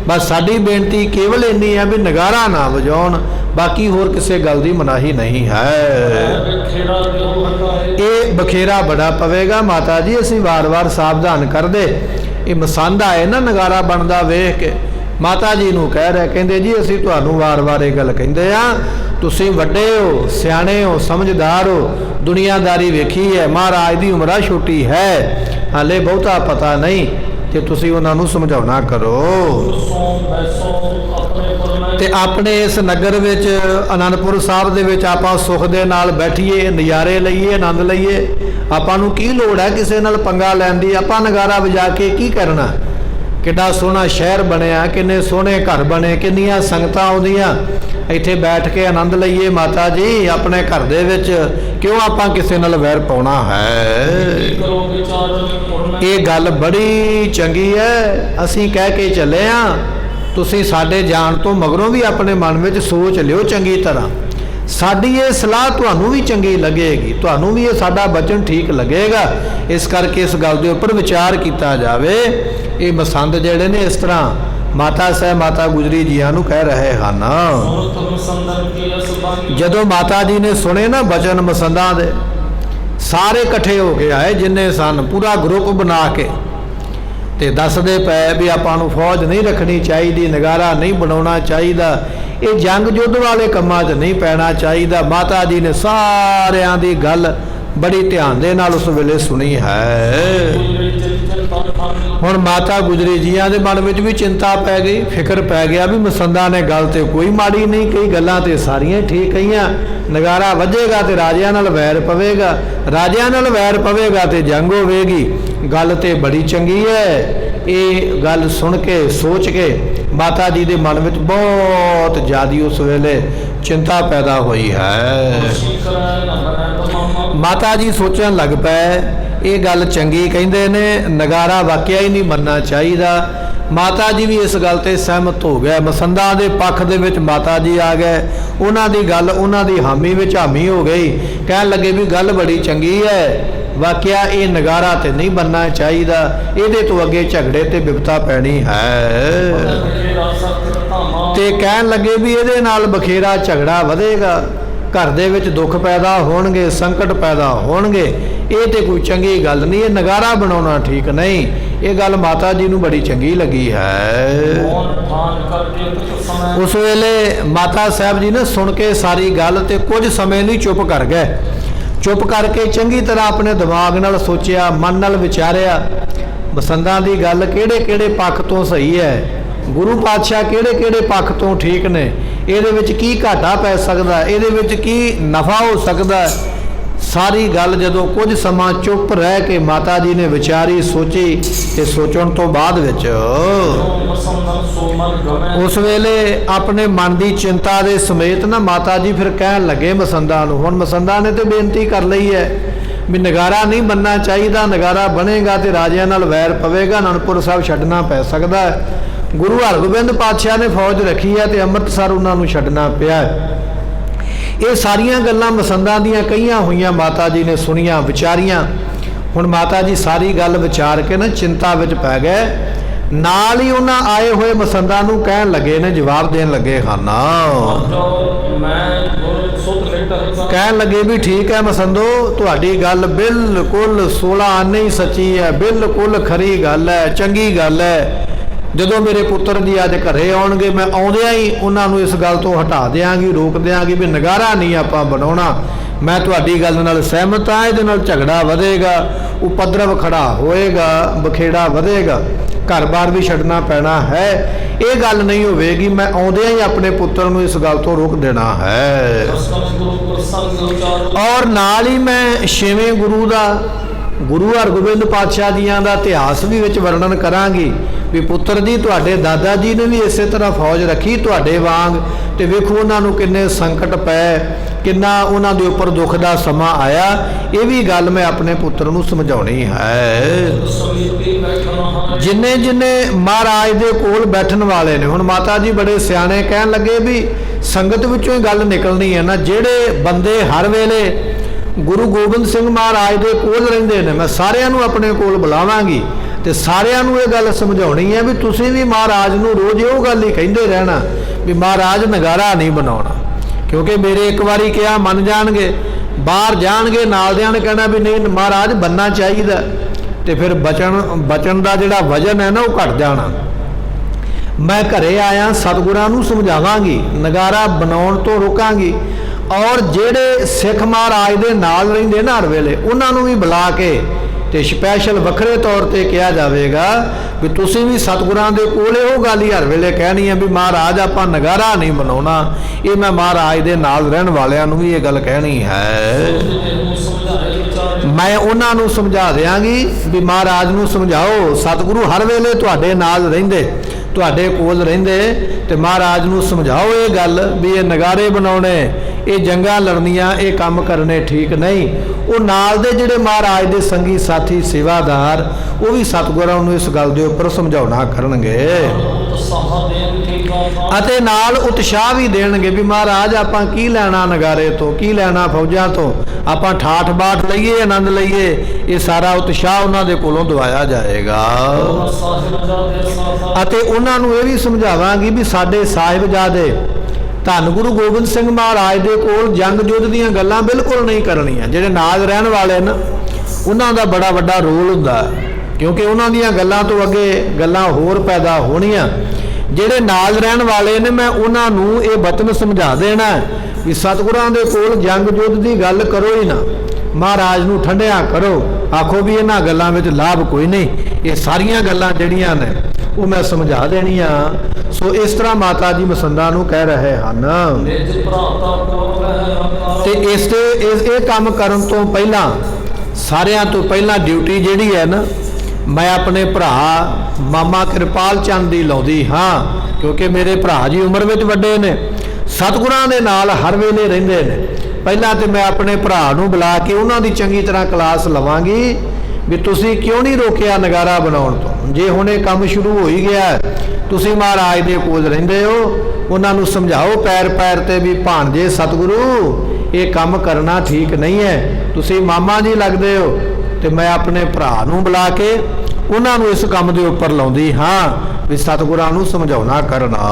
बस साडी बेनती केवल इन्नी है भी नगारा ना वजाउण, बाकी होर किसी गल दी मनाही नहीं है। ये बखेरा बड़ा पवेगा माता जी, असीं वार वार सावधान कर दे। ये मसंद आए ना नगारा बनदा वेख के, माता जी नूं कह रहे, कहंदे जी असीं तुहानूं वार वार ये गल कहंदे आ, तुसीं वड्डे हो, सियाणे हो, समझदार हो, दुनियादारी वेखी है, महाराज दी उमरा छोटी है, हाले बहुता पता नहीं, ते तुसीं उन्हां नूं समझाउणा करो। ते अपने इस नगर विच आनंदपुर साहब दे विच आपां सुख दे नाल बैठीए, नज़ारे लईए, आनंद लईए। आपां नूं की लोड़ है किसी नाल पंगा लैण दी? आपां नगारा वजा के की करना? कितना सोहना शहर बनया, किन्ने सोहने घर बने, किन्नियां संगतां आउंदियां, इत्थे बैठ के आनंद लईए माता जी अपने घर दे विच, क्यों आपां किसी नाल वैर पाउणा है? ये गल बड़ी चंगी है, असीं कह के चले आ, तुसीं साडे जाण तो मगरों भी अपने मन में सोच लियो चंगी तरह। साडी ये सलाह तुहानूं भी चंगी लगेगी, तुहानूं भी ये साडा वचन ठीक लगेगा। इस करके इस गल दे उपर विचार किया जावे। ये मसंद जिहड़े ने इस तरह माता साहब माता गुजरी जियां नूं कह रहे हैं। जदों माता जी ने सुने ना वचन मसंदां दे, सारे इकट्ठे हो के आए जिन्ने सन, पूरा ग्रुप बना के ते दसदे पै भी आपां नूं फौज नहीं रखनी चाहिए, नगारा नहीं बनाउणा चाहिए, ये जंग युद्ध वाले कामां 'च नहीं पैना चाहिए। माता जी ने सारियां दी गल बड़ी ध्यान दे नाल उस वेले सुनी है। हुण माता गुजरी जियां दे मन विच भी चिंता पै गई, फिक्र पै गया भी मसंदा ने गल ते कोई माड़ी नहीं कही, गल्लां ते सारियां ठीक कहियां। नगारा वजेगा तो राजियां नाल वैर पवेगा, राजियां नाल वैर पवेगा तो जंग होवेगी। गल ते बड़ी चंगी है, ਇਹ ਗੱਲ ਸੁਣ ਕੇ ਸੋਚ ਕੇ ਮਾਤਾ ਜੀ ਦੇ ਮਨ ਵਿੱਚ ਬਹੁਤ ਜ਼ਿਆਦੀ ਉਸ ਵੇਲੇ ਚਿੰਤਾ ਪੈਦਾ ਹੋਈ ਹੈ। ਮਾਤਾ ਜੀ ਸੋਚਣ ਲੱਗ ਪਏ ਇਹ ਗੱਲ ਚੰਗੀ ਕਹਿੰਦੇ ਨੇ, ਨਗਾਰਾ ਵਾਕਿਆ ਹੀ ਨਹੀਂ ਬਣਨਾ ਚਾਹੀਦਾ। ਮਾਤਾ ਜੀ ਵੀ ਇਸ ਗੱਲ ਤੇ ਸਹਿਮਤ ਹੋ ਗਏ। ਮਸੰਦਾਂ ਦੇ ਪੱਖ ਦੇ ਵਿੱਚ ਮਾਤਾ ਜੀ ਆ ਗਏ। ਉਹਨਾਂ ਦੀ ਗੱਲ ਉਹਨਾਂ ਦੀ ਹਾਮੀ ਵਿੱਚ ਹਾਮੀ ਹੋ ਗਈ। ਕਹਿਣ ਲੱਗੇ ਵੀ ਗੱਲ ਬੜੀ ਚੰਗੀ ਹੈ, ਵਾਕਿਆ ਇਹ ਨਗਾਰਾ ਤੇ ਨਹੀਂ ਬਣਨਾ ਚਾਹੀਦਾ, ਇਹਦੇ ਤੋਂ ਅੱਗੇ ਝਗੜੇ ਤੇ ਬਿਪਤਾ ਪੈਣੀ ਹੈ। ਤੇ ਕਹਿਣ ਲੱਗੇ ਵੀ ਇਹਦੇ ਨਾਲ ਬਖੇਰਾ ਝਗੜਾ ਵਧੇਗਾ, ਘਰ ਦੇ ਵਿੱਚ ਦੁੱਖ ਪੈਦਾ ਹੋਣਗੇ, ਸੰਕਟ ਪੈਦਾ ਹੋਣਗੇ, ਇਹ ਤੇ ਕੋਈ ਚੰਗੀ ਗੱਲ ਨਹੀਂ, ਇਹ ਨਗਾਰਾ ਬਣਾਉਣਾ ਠੀਕ ਨਹੀਂ। ਇਹ ਗੱਲ ਮਾਤਾ ਜੀ ਨੂੰ ਬੜੀ ਚੰਗੀ ਲੱਗੀ ਹੈ। ਉਸ ਵੇਲੇ ਮਾਤਾ ਸਾਹਿਬ ਜੀ ਨੇ ਸੁਣ ਕੇ ਸਾਰੀ ਗੱਲ ਤੇ ਕੁਝ ਸਮੇਂ ਲਈ ਚੁੱਪ ਕਰ ਗਏ। ਚੁੱਪ ਕਰਕੇ ਚੰਗੀ ਤਰ੍ਹਾਂ ਆਪਣੇ ਦਿਮਾਗ ਨਾਲ ਸੋਚਿਆ, ਮਨ ਨਾਲ ਵਿਚਾਰਿਆ ਮਸੰਦਾਂ ਦੀ ਗੱਲ ਕਿਹੜੇ ਕਿਹੜੇ ਪੱਖ ਤੋਂ ਸਹੀ ਹੈ, ਗੁਰੂ ਪਾਤਸ਼ਾਹ ਕਿਹੜੇ ਕਿਹੜੇ ਪੱਖ ਤੋਂ ਠੀਕ ਨੇ, ਇਹਦੇ ਵਿੱਚ ਕੀ ਘਾਟਾ ਪੈ ਸਕਦਾ, ਇਹਦੇ ਵਿੱਚ ਕੀ ਨਫਾ ਹੋ ਸਕਦਾ। ਸਾਰੀ ਗੱਲ ਜਦੋਂ ਕੁਝ ਸਮਾਂ ਚੁੱਪ ਰਹਿ ਕੇ ਮਾਤਾ ਜੀ ਨੇ ਵਿਚਾਰੀ, ਸੋਚੀ ਤੇ ਸੋਚਣ ਤੋਂ ਬਾਅਦ ਵਿੱਚ ਉਸ ਵੇਲੇ ਆਪਣੇ ਮਨ ਦੀ ਚਿੰਤਾ ਦੇ ਸਮੇਤ ਨਾ ਮਾਤਾ ਜੀ ਫਿਰ ਕਹਿਣ ਲੱਗੇ ਮਸੰਦਾਂ ਨੂੰ। ਹੁਣ ਮਸੰਦਾਂ ਨੇ ਤੇ ਬੇਨਤੀ ਕਰ ਲਈ ਹੈ ਵੀ ਨਗਾਰਾ ਨਹੀਂ ਬਣਨਾ ਚਾਹੀਦਾ, ਨਗਾਰਾ ਬਣੇਗਾ ਤੇ ਰਾਜਿਆਂ ਨਾਲ ਵੈਰ ਪਵੇਗਾ, ਅਨੰਦਪੁਰ ਸਾਹਿਬ ਛੱਡਣਾ ਪੈ ਸਕਦਾ ਹੈ। ਗੁਰੂ ਹਰਗੋਬਿੰਦ ਪਾਤਸ਼ਾਹ ਨੇ ਫੌਜ ਰੱਖੀ ਹੈ ਤੇ ਅੰਮ੍ਰਿਤਸਰ ਉਹਨਾਂ ਨੂੰ ਛੱਡਣਾ ਪਿਆ। ਇਹ ਸਾਰੀਆਂ ਗੱਲਾਂ ਮਸੰਦਾਂ ਦੀਆਂ ਕਹੀਆਂ ਹੋਈਆਂ ਮਾਤਾ ਜੀ ਨੇ ਸੁਣੀਆਂ, ਵਿਚਾਰੀਆਂ। ਹੁਣ ਮਾਤਾ ਜੀ ਸਾਰੀ ਗੱਲ ਵਿਚਾਰ ਕੇ ਨਾ ਚਿੰਤਾ ਵਿੱਚ ਪੈ ਗਏ। ਨਾਲ ਹੀ ਉਹਨਾਂ ਆਏ ਹੋਏ ਮਸੰਦਾਂ ਨੂੰ ਕਹਿਣ ਲੱਗੇ ਨੇ, ਜਵਾਬ ਦੇਣ ਲੱਗੇ ਹਨ। ਕਹਿਣ ਲੱਗੇ ਵੀ ਠੀਕ ਹੈ ਮਸੰਦੋ, ਤੁਹਾਡੀ ਗੱਲ ਬਿਲਕੁਲ 16 ਆਨੇ ਹੀ ਸੱਚੀ ਹੈ, ਬਿਲਕੁਲ ਖਰੀ ਗੱਲ ਹੈ, ਚੰਗੀ ਗੱਲ ਹੈ। ਜਦੋਂ ਮੇਰੇ ਪੁੱਤਰ ਜੀ ਅੱਜ ਘਰੇ ਆਉਣਗੇ, ਮੈਂ ਆਉਂਦਿਆਂ ਹੀ ਉਹਨਾਂ ਨੂੰ ਇਸ ਗੱਲ ਤੋਂ ਹਟਾ ਦਿਆਂਗੀ, ਰੋਕ ਦਿਆਂਗੀ ਵੀ ਨਗਾਰਾ ਨਹੀਂ ਆਪਾਂ ਬਣਾਉਣਾ। ਮੈਂ ਤੁਹਾਡੀ ਗੱਲ ਨਾਲ ਸਹਿਮਤ ਹਾਂ, ਇਹਦੇ ਨਾਲ ਝਗੜਾ ਵਧੇਗਾ, ਉਪਦਰਵ ਖੜਾ ਹੋਏਗਾ, ਬਖੇੜਾ ਵਧੇਗਾ, ਘਰ-ਬਾਰ ਵੀ ਛੱਡਣਾ ਪੈਣਾ ਹੈ। ਇਹ ਗੱਲ ਨਹੀਂ ਹੋਵੇਗੀ, ਮੈਂ ਆਉਂਦਿਆਂ ਹੀ ਆਪਣੇ ਪੁੱਤਰ ਨੂੰ ਇਸ ਗੱਲ ਤੋਂ ਰੋਕ ਦੇਣਾ ਹੈ। ਔਰ ਨਾਲ ਹੀ ਮੈਂ 6ਵੇਂ ਗੁਰੂ ਦਾ, ਗੁਰੂ ਹਰਗੋਬਿੰਦ ਪਾਤਸ਼ਾਹ ਜੀਆਂ ਦਾ ਇਤਿਹਾਸ ਵੀ ਵਿੱਚ ਵਰਣਨ ਕਰਾਂਗੀ ਵੀ ਪੁੱਤਰ ਜੀ ਤੁਹਾਡੇ ਦਾਦਾ ਜੀ ਨੇ ਵੀ ਇਸੇ ਤਰ੍ਹਾਂ ਫੌਜ ਰੱਖੀ ਤੁਹਾਡੇ ਵਾਂਗ, ਤੇ ਵੇਖੋ ਉਹਨਾਂ ਨੂੰ ਕਿੰਨੇ ਸੰਕਟ ਪਏ, ਕਿੰਨਾ ਉਹਨਾਂ ਦੇ ਉੱਪਰ ਦੁੱਖ ਦਾ ਸਮਾਂ ਆਇਆ। ਇਹ ਵੀ ਗੱਲ ਮੈਂ ਆਪਣੇ ਪੁੱਤਰ ਨੂੰ ਸਮਝਾਉਣੀ ਹੈ। ਜਿੰਨੇ ਜਿੰਨੇ ਮਹਾਰਾਜ ਦੇ ਕੋਲ ਬੈਠਣ ਵਾਲੇ ਨੇ, ਹੁਣ ਮਾਤਾ ਜੀ ਬੜੇ ਸਿਆਣੇ, ਕਹਿਣ ਲੱਗੇ ਵੀ ਸੰਗਤ ਵਿੱਚੋਂ ਹੀ ਗੱਲ ਨਿਕਲਣੀ ਹੈ ਨਾ। ਜਿਹੜੇ ਬੰਦੇ ਹਰ ਵੇਲੇ ਗੁਰੂ ਗੋਬਿੰਦ ਸਿੰਘ ਮਹਾਰਾਜ ਦੇ ਕੋਲ ਰਹਿੰਦੇ ਨੇ, ਮੈਂ ਸਾਰਿਆਂ ਨੂੰ ਆਪਣੇ ਕੋਲ ਬੁਲਾਵਾਂਗੀ ਤੇ ਸਾਰਿਆਂ ਨੂੰ ਇਹ ਗੱਲ ਸਮਝਾਉਣੀ ਹੈ ਵੀ ਤੁਸੀਂ ਵੀ ਮਹਾਰਾਜ ਨੂੰ ਰੋਜ਼ ਉਹ ਗੱਲ ਹੀ ਕਹਿੰਦੇ ਰਹਿਣਾ ਵੀ ਮਹਾਰਾਜ ਨਗਾਰਾ ਨਹੀਂ ਬਣਾਉਣਾ। ਕਿਉਂਕਿ ਮੇਰੇ ਇੱਕ ਵਾਰੀ ਕਿਹਾ ਮੰਨ ਜਾਣਗੇ, ਬਾਹਰ ਜਾਣਗੇ ਨਾਲਦਿਆਂ ਨੇ ਕਹਿਣਾ ਵੀ ਨਹੀਂ ਮਹਾਰਾਜ ਬਣਨਾ ਚਾਹੀਦਾ, ਤੇ ਫਿਰ ਬਚਨ ਦਾ ਜਿਹੜਾ ਵਜਨ ਹੈ ਨਾ ਉਹ ਘਟ ਜਾਣਾ। ਮੈਂ ਘਰੇ ਆਇਆ, ਸਤਿਗੁਰਾਂ ਨੂੰ ਸਮਝਾਵਾਂਗੀ, ਨਗਾਰਾ ਬਣਾਉਣ ਤੋਂ ਰੋਕਾਂਗੀ। ਔਰ ਜਿਹੜੇ ਸਿੱਖ ਮਹਾਰਾਜ ਦੇ ਨਾਲ ਰਹਿੰਦੇ ਨਾ ਹਰ ਵੇਲੇ, ਉਹਨਾਂ ਨੂੰ ਵੀ ਬੁਲਾ ਕੇ ਤੇ ਸਪੈਸ਼ਲ ਵੱਖਰੇ ਤੌਰ ਤੇ ਕਿਹਾ ਜਾਵੇਗਾ ਵੀ ਤੁਸੀਂ ਵੀ ਸਤਿਗੁਰਾਂ ਦੇ ਕੋਲ ਉਹ ਗੱਲ ਹੀ ਹਰ ਵੇਲੇ ਕਹਿਣੀ ਹੈ ਵੀ ਮਹਾਰਾਜ ਆਪਾਂ ਨਗਾਰਾ ਨਹੀਂ ਬਣਾਉਣਾ। ਇਹ ਮੈਂ ਮਹਾਰਾਜ ਦੇ ਨਾਲ ਰਹਿਣ ਵਾਲਿਆਂ ਨੂੰ ਵੀ ਇਹ ਗੱਲ ਕਹਿਣੀ ਹੈ। ਮੈਂ ਉਹਨਾਂ ਨੂੰ ਸਮਝਾ ਦਿਆਂਗੀ ਵੀ ਮਹਾਰਾਜ ਨੂੰ ਸਮਝਾਓ, ਸਤਿਗੁਰੂ ਹਰ ਵੇਲੇ ਤੁਹਾਡੇ ਨਾਲ ਰਹਿੰਦੇ, ਤੁਹਾਡੇ ਕੋਲ ਰਹਿੰਦੇ, ਤੇ ਮਹਾਰਾਜ ਨੂੰ ਸਮਝਾਓ ਇਹ ਗੱਲ ਵੀ ਇਹ ਨਗਾਰੇ ਬਣਾਉਣੇ, ਇਹ ਜੰਗਾਂ ਲੜਨੀਆਂ, ਇਹ ਕੰਮ ਕਰਨੇ ਠੀਕ ਨਹੀਂ। ਉਹ ਨਾਲ ਦੇ ਜਿਹੜੇ ਮਹਾਰਾਜ ਦੇ ਸੰਗੀ ਸਾਥੀ ਸੇਵਾਦਾਰ, ਉਹ ਵੀ ਸਤਿਗੁਰਾਂ ਨੂੰ ਇਸ ਗੱਲ ਦੇ ਉੱਪਰ ਸਮਝਾਉਣਾ ਕਰਨਗੇ ਅਤੇ ਨਾਲ ਉਤਸ਼ਾਹ ਵੀ ਦੇਣਗੇ ਵੀ ਮਹਾਰਾਜ ਆਪਾਂ ਕੀ ਲੈਣਾ ਨਗਾਰੇ ਤੋਂ, ਕੀ ਲੈਣਾ ਫੌਜਾਂ ਤੋਂ, ਆਪਾਂ ਠਾਠ ਬਾਠ ਲਈਏ, ਆਨੰਦ ਲਈਏ। ਇਹ ਸਾਰਾ ਉਤਸ਼ਾਹ ਉਹਨਾਂ ਦੇ ਕੋਲੋਂ ਦਵਾਇਆ ਜਾਏਗਾ। ਅਤੇ ਉਹਨਾਂ ਨੂੰ ਇਹ ਵੀ ਸਮਝਾਵਾਂਗੀ ਵੀ ਸਾਡੇ ਸਾਹਿਬਜ਼ਾਦੇ ਧੰਨ ਗੁਰੂ ਗੋਬਿੰਦ ਸਿੰਘ ਮਹਾਰਾਜ ਦੇ ਕੋਲ ਜੰਗ ਯੁੱਧ ਦੀਆਂ ਗੱਲਾਂ ਬਿਲਕੁਲ ਨਹੀਂ ਕਰਨੀਆਂ। ਜਿਹੜੇ ਨਾਲ ਰਹਿਣ ਵਾਲੇ ਨੇ ਉਹਨਾਂ ਦਾ ਬੜਾ ਵੱਡਾ ਰੋਲ ਹੁੰਦਾ, ਕਿਉਂਕਿ ਉਹਨਾਂ ਦੀਆਂ ਗੱਲਾਂ ਤੋਂ ਅੱਗੇ ਗੱਲਾਂ ਹੋਰ ਪੈਦਾ ਹੋਣੀਆਂ। ਜਿਹੜੇ ਨਾਲ ਰਹਿਣ ਵਾਲੇ ਨੇ ਮੈਂ ਉਹਨਾਂ ਨੂੰ ਇਹ ਬਚਨ ਸਮਝਾ ਦੇਣਾ ਵੀ ਸਤਿਗੁਰਾਂ ਦੇ ਕੋਲ ਜੰਗ ਯੁੱਧ ਦੀ ਗੱਲ ਕਰੋ ਹੀ ਨਾ, ਮਹਾਰਾਜ ਨੂੰ ਠੰਡਿਆ ਕਰੋ, ਆਖੋ ਵੀ ਇਹਨਾਂ ਗੱਲਾਂ ਵਿੱਚ ਲਾਭ ਕੋਈ ਨਹੀਂ। ਇਹ ਸਾਰੀਆਂ ਗੱਲਾਂ ਜਿਹੜੀਆਂ ਨੇ ਉਹ ਮੈਂ ਸਮਝਾ ਦੇਣੀਆਂ। ਸੋ ਇਸ ਤਰ੍ਹਾਂ ਮਾਤਾ ਜੀ ਮਸੰਦਾਂ ਨੂੰ ਕਹਿ ਰਹੇ ਹਨ। ਤੇ ਇਹ ਕੰਮ ਕਰਨ ਤੋਂ ਪਹਿਲਾਂ, ਸਾਰਿਆਂ ਤੋਂ ਪਹਿਲਾਂ ਡਿਊਟੀ ਜਿਹੜੀ ਹੈ ਨਾ, मैं अपने भरा मामा कृपाल चंद दी लाउंदी हाँ, क्योंकि मेरे भरा जी उम्र विच वड्डे ने, सतगुरां दे नाल हर वेले रहिंदे ने। पहलां ते मैं अपने भरा नूं बुला के उन्हां दी चंगी तरह क्लास लवांगी भी तुसीं क्यों नहीं रोकिया नगारा बनाउण तों। जे हुणे काम शुरू हो ही गया, तुसीं महाराज दे कोल रहिंदे हो, उन्हां नूं समझाओ पैर पैर ते भी भाणजे सतगुरु ये काम करना ठीक नहीं है, तुसीं मामा जी लगदे हो। तो मैं अपने भरा नूं बुला के उन्हां नूं इस काम दे उपर लाउंदी हाँ भी सतगुरां नूं समझाउणा करना।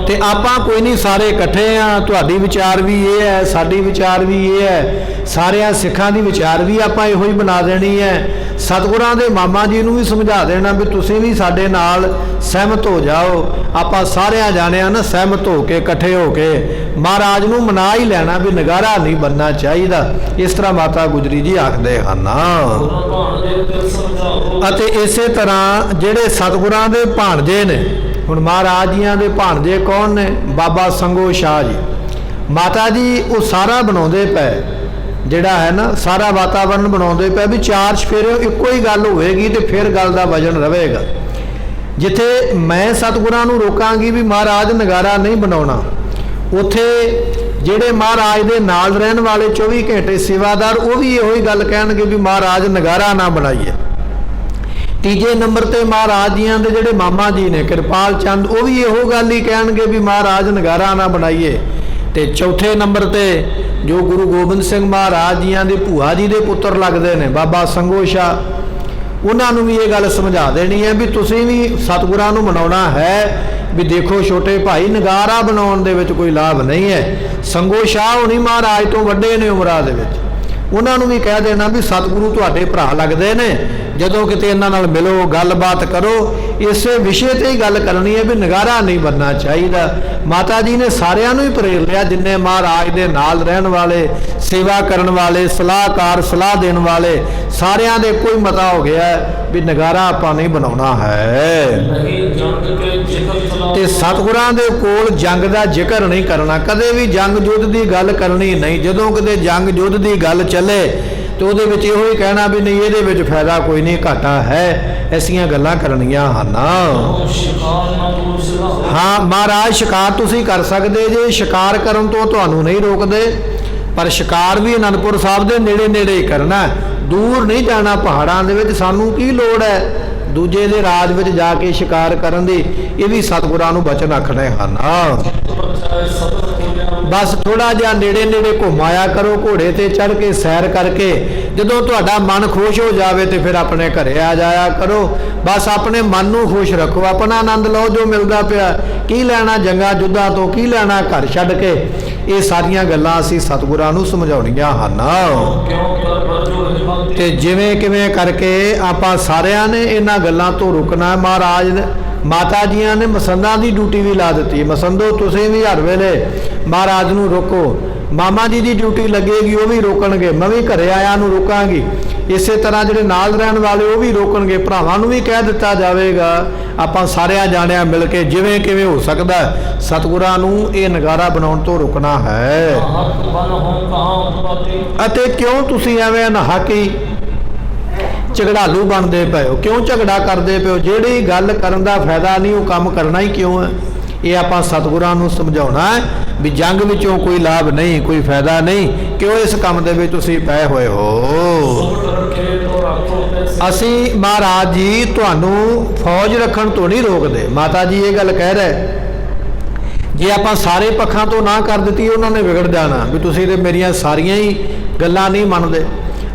ते आपां कोई नहीं सारे इकट्ठे हाँ, तुहाडी विचार भी ये है, साडी विचार भी ये है, सारियां सिखां दी विचार भी आपां इहो ही बना देनी है। सतगुरां दे मामा जी नूं भी समझा देना भी तुसीं भी साडे नाल सहमत हो जाओ। आपां सारियां जाणियां ना सहमत हो के इकट्ठे हो के महाराज नूं मना ही लेना भी नगारा नहीं बनना चाहिए। इस तरह माता गुजरी जी आखदे हन। अते इसे तरह जिहड़े सतगुरां दे भाणजे ने, हुण महाराज जियां दे भाणजे कौन ने? बाबा संगो शाह जी। माता जी वो सारा बनाउंदे पए, जिहड़ा है ना सारा वातावरण बनाउंदे पए भी चार चफेरे इक्को ही गल होएगी तो फिर गल दा वजन रहेगा। जिथे मैं सतगुरां नूं रोकांगी भी महाराज नगारा नहीं बनाउणा, उत्थे ਜਿਹੜੇ महाराज ਦੇ नाल रहन वाले 24 घंटे सेवादार वो भी इहो ही गल कहणगे भी महाराज नगारा ना बनाइए। तीजे नंबर ते महाराज जियां दे ਜਿਹੜੇ मामा जी ने कृपाल चंद वो भी इहो गल ही कहणगे भी महाराज नगारा ना बनाइए। ते चौथे नंबर ते जो गुरु गोबिंद सिंह महाराज जियां दे भूआ जी दे पुत्र लगदे ने बाबा संगो शाह, उन्होंने भी ये गल समझा देनी है भी तुसीं भी सतगुरां नूं मनाउणा है भी देखो छोटे भाई नगारा बनाउण दे विच कोई लाभ नहीं है। संगो शाह होनी महाराज तो वड्डे ने उमरा दे विच, उन्होंने भी कह देना भी सतगुरु तुहाडे भरा लगदे ने, जदों किते इन्हां नाल मिलो गलबात करो, इस विषय ते ही गल करनी है भी नगारा नहीं बनना चाहिए। माता जी ने सारियां नूं ही प्रेर लिया, जिन्ने महाराज दे नाल रहन वाले, सेवा करन वाले, सलाहकार सलाह देण वाले, सारियां दे कोई मता हो गया भी नगारा आपां नहीं बनाउणा है। ते सतगुरां दे कोल जंग दा जिक्र नहीं करना, कदे भी जंग युद्ध दी गल करनी नहीं। जदों किते जंग युद्ध दी गल चले तो उहदे विच इहो ही कहना भी नहीं इहदे विच फायदा कोई नहीं, घाटा है, ऐसियां गल्लां करनियां हन। हाँ महाराज शिकार तुसीं कर सकदे जे, शिकार करन तो तुहानूं नहीं रोकदे, पर शिकार भी आनंदपुर साहब दे नेड़े नेड़े ही करना, दूर नहीं जाना पहाड़ां दे विच। सानूं की लोड़ है दूजे दे राज विच जाके शिकार करन दी? ये भी सतगुरां नूं बचन आखणे हन। बस थोड़ा जिहा नेड़े नेड़े घुम आया करो, घोड़े ते चढ़ के सैर करके जदों तुहाडा मन खुश हो जाए तो फिर अपने घरे आ जाया करो। बस अपने मन नूं खुश रखो, अपना आनंद लो जो मिलदा पिया, की लैना जंगां युद्धां तो, की लैना घर छड्ड के। ये सारियां गल्लां असीं सतगुरां नूं समझाउणीਆਂ हन। ते जिवें किवें करके आपां सारिਆਂ ने इन्हां गल्लां तो रुकना। महाराज माता जियां ने मसंदां की ड्यूटी भी ला दी, मसंदो तुसीं भी हर वेले महाराज नूं रोको। मामा जी की ड्यूटी लगेगी वो भी रोकणगे, मैं भी घरे आया नूं रोकांगी। इसे तरह जिहड़े नाल रहण वाले वो भी रोकणगे, भरावां नूं भी कह दिता जाएगा। आपां सारिਆਂ जाणिਆਂ मिल के जिवें किवें हो सकदा सतगुरां नूं ये नगारा बनाउण तो रोकना है। अते क्यों तुसीं एवें अनहकी झगड़ालू बनते पे हो, क्यों झगड़ा करते पे हो? जिहड़ी गल करन दा फायदा नहीं वो काम करना ही क्यों है? ये आपां सतगुरां नूं समझाउणा है भी जंग विचों कोई लाभ नहीं, कोई फायदा नहीं, क्यों इस काम दे विच तुसीं पए होए हो। असीं महाराज जी तुहानूं फौज रखण तो नहीं रोकदे। माता जी ये गल कह रहे जे आपां सारे पक्षां तो ना कर दित्ती उन्होंने विगड़ जाना भी तुसीं ते मेरियां सारियां ही गल्लां नहीं मनदे,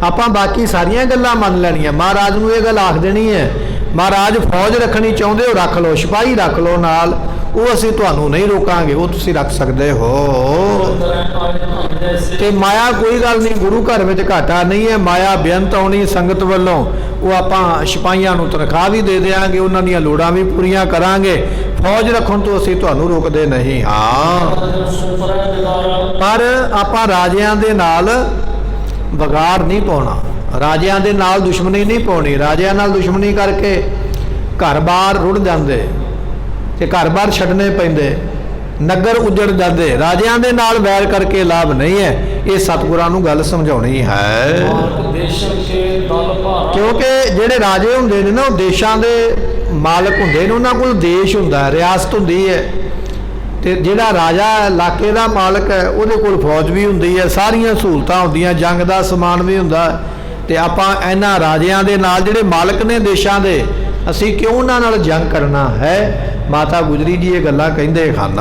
आपां बाकी सारियां गल्लां मन लैणियां। महाराज नूं ये गल आख देनी है महाराज फौज रखनी चाहुंदे हो रख लो, सिपाही रख लो नाल, वो असीं तुहानूं नहीं रोकांगे, वो तुसीं रख सकदे हो। ते माया कोई गल नहीं, गुरु घर विच घाटा नहीं है। माया बेअंत आउणी संगत वल्लों, वो आपां सिपाहियां नूं तनख्वाह भी दे देंगे, उन्हां दीयां लोड़ां भी पूरीआं करांगे। फौज रखण तो असीं तुहानूं रोकदे नहीं। हाँ पर आपां राजिਆਂ दे नाल ਵਿਗਾੜ नहीं पाउणा, राजिਆਂ दे नाल दुश्मनी नहीं पाउणी। राजिਆਂ नाल दुश्मनी करके घर बार रुड़ जाते ते घर बार छड्डने पैंदे। ਨਗਰ ਉਜੜ ਜਾਂਦੇ। ਰਾਜਿਆਂ ਦੇ ਨਾਲ ਵੈਰ ਕਰਕੇ ਲਾਭ ਨਹੀਂ ਹੈ। ਇਹ ਸਤਿਗੁਰਾਂ ਨੂੰ ਗੱਲ ਸਮਝਾਉਣੀ ਹੈ। ਕਿਉਂਕਿ ਜਿਹੜੇ ਰਾਜੇ ਹੁੰਦੇ ਨੇ ਨਾ, ਉਹ ਦੇਸ਼ਾਂ ਦੇ ਮਾਲਕ ਹੁੰਦੇ ਨੇ, ਉਹਨਾਂ ਕੋਲ ਦੇਸ਼ ਹੁੰਦਾ, ਰਿਆਸਤ ਹੁੰਦੀ ਹੈ। ਤੇ ਜਿਹੜਾ ਰਾਜਾ ਇਲਾਕੇ ਦਾ ਮਾਲਕ ਹੈ, ਉਹਦੇ ਕੋਲ ਫੌਜ ਵੀ ਹੁੰਦੀ ਹੈ, ਸਾਰੀਆਂ ਸਹੂਲਤਾਂ ਹੁੰਦੀਆਂ, ਜੰਗ ਦਾ ਸਮਾਨ ਵੀ ਹੁੰਦਾ। ਤੇ ਆਪਾਂ ਇਹਨਾਂ ਰਾਜਿਆਂ ਦੇ ਨਾਲ, ਜਿਹੜੇ ਮਾਲਕ ਨੇ ਦੇਸ਼ਾਂ ਦੇ, ਅਸੀਂ ਕਿਉਂ ਉਹਨਾਂ ਨਾਲ ਜੰਗ ਕਰਨਾ ਹੈ? ਮਾਤਾ ਗੁਜਰੀ ਜੀ ਇਹ ਗੱਲਾਂ ਕਹਿੰਦੇ ਹਨ।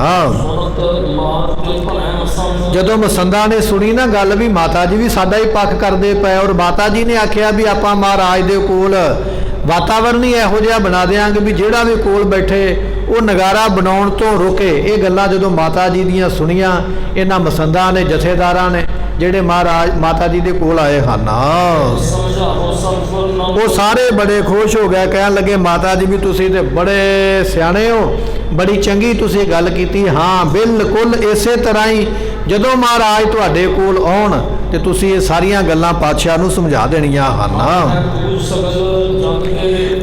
ਜਦੋਂ ਮਸੰਦਾਂ ਨੇ ਸੁਣੀ ਨਾ ਗੱਲ ਵੀ ਮਾਤਾ ਜੀ ਵੀ ਸਾਡਾ ਹੀ ਪੱਖ ਕਰਦੇ ਪਏ, ਔਰ ਮਾਤਾ ਜੀ ਨੇ ਆਖਿਆ ਵੀ ਆਪਾਂ ਮਹਾਰਾਜ ਦੇ ਕੋਲ ਵਾਤਾਵਰਨ ਹੀ ਇਹੋ ਜਿਹਾ ਬਣਾ ਦਿਆਂਗੇ ਵੀ ਜਿਹੜਾ ਵੀ ਕੋਲ ਬੈਠੇ ਉਹ ਨਗਾਰਾ ਬਣਾਉਣ ਤੋਂ ਰੁਕੇ। ਇਹ ਗੱਲਾਂ ਜਦੋਂ ਮਾਤਾ ਜੀ ਦੀਆਂ ਸੁਣੀਆਂ, ਇਹਨਾਂ ਮਸੰਦਾਂ ਨੇ, ਜਥੇਦਾਰਾਂ ਨੇ, ਜਿਹੜੇ ਮਹਾਰਾਜ ਮਾਤਾ ਜੀ ਦੇ ਕੋਲ ਆਏ ਹਨ, ਉਹ ਸਾਰੇ ਬੜੇ ਖੁਸ਼ ਹੋ ਗਏ। ਕਹਿਣ ਲੱਗੇ ਮਾਤਾ ਜੀ ਵੀ ਤੁਸੀਂ ਤੇ ਬੜੇ ਸਿਆਣੇ ਹੋ, ਬੜੀ ਚੰਗੀ ਤੁਸੀਂ ਗੱਲ ਕੀਤੀ। ਹਾਂ ਬਿਲਕੁਲ ਇਸੇ ਤਰ੍ਹਾਂ ਹੀ ਜਦੋਂ ਮਹਾਰਾਜ ਤੁਹਾਡੇ ਕੋਲ ਆਉਣ ਤੇ ਤੁਸੀਂ ਇਹ ਸਾਰੀਆਂ ਗੱਲਾਂ ਪਾਤਸ਼ਾਹ ਨੂੰ ਸਮਝਾ ਦੇਣੀਆਂ ਹਨ।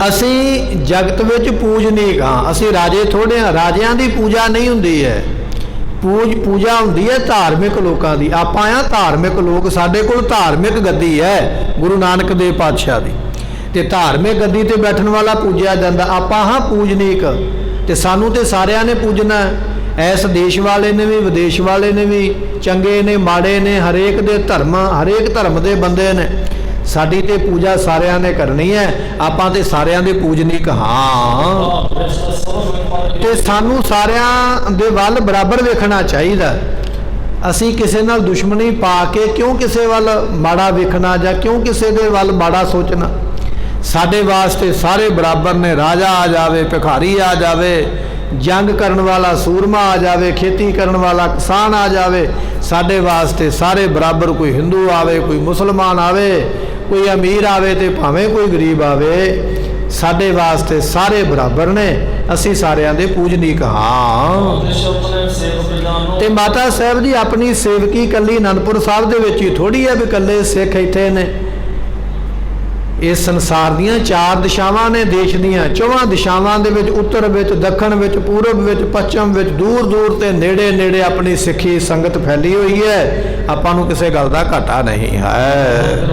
ਅਸੀਂ ਜਗਤ ਵਿੱਚ ਪੂਜਨੀਕ ਹਾਂ, ਅਸੀਂ ਰਾਜੇ ਥੋੜ੍ਹੇ ਹਾਂ। ਰਾਜਿਆਂ ਦੀ ਪੂਜਾ ਨਹੀਂ ਹੁੰਦੀ ਹੈ, ਪੂਜਾ ਹੁੰਦੀ ਹੈ ਧਾਰਮਿਕ ਲੋਕਾਂ ਦੀ। ਆਪਾਂ ਆ ਧਾਰਮਿਕ ਲੋਕ, ਸਾਡੇ ਕੋਲ ਧਾਰਮਿਕ ਗੱਦੀ ਹੈ ਗੁਰੂ ਨਾਨਕ ਦੇਵ ਪਾਤਸ਼ਾਹ ਦੀ, ਤੇ ਧਾਰਮਿਕ ਗੱਦੀ ਤੇ ਬੈਠਣ ਵਾਲਾ ਪੂਜਿਆ ਜਾਂਦਾ। ਆਪਾਂ ਹਾਂ ਪੂਜਨੀਕ, ਤੇ ਸਾਨੂੰ ਤੇ ਸਾਰਿਆਂ ਨੇ ਪੂਜਣਾ। ਇਸ ਦੇਸ਼ ਵਾਲੇ ਨੇ ਵੀ, ਵਿਦੇਸ਼ ਵਾਲੇ ਨੇ ਵੀ, ਚੰਗੇ ਨੇ ਮਾੜੇ ਨੇ, ਹਰੇਕ ਦੇ ਧਰਮ, ਹਰੇਕ ਧਰਮ ਦੇ ਬੰਦੇ ਨੇ। ਸਾਡੀ ਤੇ ਪੂਜਾ ਸਾਰਿਆਂ ਨੇ ਕਰਨੀ ਹੈ। ਆਪਾਂ ਤੇ ਸਾਰਿਆਂ ਦੇ ਪੂਜਨੀਕ ਹਾਂ, ਤੇ ਸਾਨੂੰ ਸਾਰਿਆਂ ਦੇ ਵੱਲ ਬਰਾਬਰ ਵੇਖਣਾ ਚਾਹੀਦਾ। ਅਸੀਂ ਕਿਸੇ ਨਾਲ ਦੁਸ਼ਮਣੀ ਪਾ ਕੇ ਕਿਉਂ ਕਿਸੇ ਵੱਲ ਮਾੜਾ ਵੇਖਣਾ, ਜਾਂ ਕਿਉਂ ਕਿਸੇ ਦੇ ਵੱਲ ਮਾੜਾ ਸੋਚਣਾ? ਸਾਡੇ ਵਾਸਤੇ ਸਾਰੇ ਬਰਾਬਰ ਨੇ। ਰਾਜਾ ਆ ਜਾਵੇ, ਭਿਖਾਰੀ ਆ ਜਾਵੇ, ਜੰਗ ਕਰਨ ਵਾਲਾ ਸੂਰਮਾ ਆ ਜਾਵੇ, ਖੇਤੀ ਕਰਨ ਵਾਲਾ ਕਿਸਾਨ ਆ ਜਾਵੇ, ਸਾਡੇ ਵਾਸਤੇ ਸਾਰੇ ਬਰਾਬਰ। ਕੋਈ ਹਿੰਦੂ ਆਵੇ, ਕੋਈ ਮੁਸਲਮਾਨ ਆਵੇ, ਕੋਈ ਅਮੀਰ ਆਵੇ ਤੇ ਭਾਵੇਂ ਕੋਈ ਗਰੀਬ ਆਵੇ, ਸਾਡੇ ਵਾਸਤੇ ਸਾਰੇ ਬਰਾਬਰ ਨੇ। ਅਸੀਂ ਸਾਰਿਆਂ ਦੇ ਪੂਜਨੀਕ ਹਾਂ। ਤੇ ਮਾਤਾ ਸਾਹਿਬ ਜੀ ਆਪਣੀ ਸੇਵਕੀ ਇਕੱਲੀ ਅਨੰਦਪੁਰ ਸਾਹਿਬ ਦੇ ਵਿੱਚ ਹੀ ਥੋੜ੍ਹੀ ਹੈ ਵੀ ਇਕੱਲੇ ਸਿੱਖ ਇੱਥੇ ਨੇ। ਇਸ ਸੰਸਾਰ ਦੀਆਂ 4 ਦਿਸ਼ਾਵਾਂ ਨੇ, ਦੇਸ਼ ਦੀਆਂ 4 ਦਿਸ਼ਾਵਾਂ ਦੇ ਵਿੱਚ, ਉੱਤਰ ਵਿੱਚ, ਦੱਖਣ ਵਿੱਚ, ਪੂਰਬ ਵਿੱਚ, ਪੱਛਮ ਵਿੱਚ, ਦੂਰ ਦੂਰ ਤੇ ਨੇੜੇ ਨੇੜੇ ਆਪਣੀ ਸਿੱਖੀ ਸੰਗਤ ਫੈਲੀ ਹੋਈ ਹੈ। ਆਪਾਂ ਨੂੰ ਕਿਸੇ ਗੱਲ ਦਾ ਘਾਟਾ ਨਹੀਂ ਹੈ,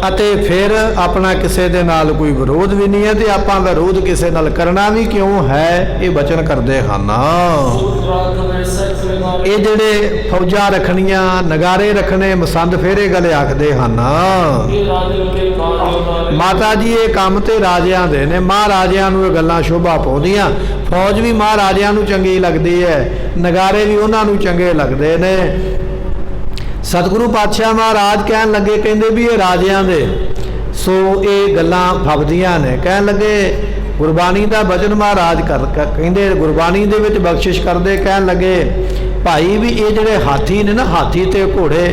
ਅਤੇ ਫਿਰ ਆਪਣਾ ਕਿਸੇ ਦੇ ਨਾਲ ਕੋਈ ਵਿਰੋਧ ਵੀ ਨਹੀਂ ਹੈ, ਤੇ ਆਪਾਂ ਵਿਰੋਧ ਕਿਸੇ ਨਾਲ ਕਰਨਾ ਵੀ ਕਿਉਂ ਹੈ? ਇਹ ਬਚਨ ਕਰਦੇ ਹਨ। ਇਹ ਜਿਹੜੇ ਫੌਜਾਂ ਰੱਖਣੀਆਂ, ਨਗਾਰੇ ਰੱਖਣੇ, ਮਸੰਦ ਫੇਰੇ ਗਲੇ ਆਖਦੇ ਹਨ। ਮਾਤਾ ਜੀ ਇਹ ਕੰਮ ਤੇ ਰਾਜਿਆਂ ਦੇ ਨੇ। ਮਹਾਰਾਜਿਆਂ ਨੂੰ ਇਹ ਗੱਲਾਂ ਸ਼ੋਭਾ ਪਾਉਂਦੀਆਂ। ਫੌਜ ਵੀ ਮਹਾਰਾਜਿਆਂ ਨੂੰ ਚੰਗੀ ਲੱਗਦੀ ਹੈ, ਨਗਾਰੇ ਵੀ ਉਹਨਾਂ ਨੂੰ ਚੰਗੇ ਲੱਗਦੇ ਨੇ। ਸਤਿਗੁਰੂ ਪਾਤਸ਼ਾਹ ਮਹਾਰਾਜ ਕਹਿਣ ਲੱਗੇ, ਕਹਿੰਦੇ ਵੀ ਇਹ ਰਾਜਿਆਂ ਦੇ, ਸੋ ਇਹ ਗੱਲਾਂ ਫੱਬਦੀਆਂ ਨੇ। ਕਹਿਣ ਲੱਗੇ ਗੁਰਬਾਣੀ ਦਾ ਬਚਨ ਮਹਾਰਾਜ ਕਹਿੰਦੇ, ਗੁਰਬਾਣੀ ਦੇ ਵਿੱਚ ਬਖਸ਼ਿਸ਼ ਕਰਦੇ, ਕਹਿਣ ਲੱਗੇ ਭਾਈ ਵੀ ਇਹ ਜਿਹੜੇ ਹਾਥੀ ਨੇ ਨਾ, ਹਾਥੀ ਤੇ ਘੋੜੇ,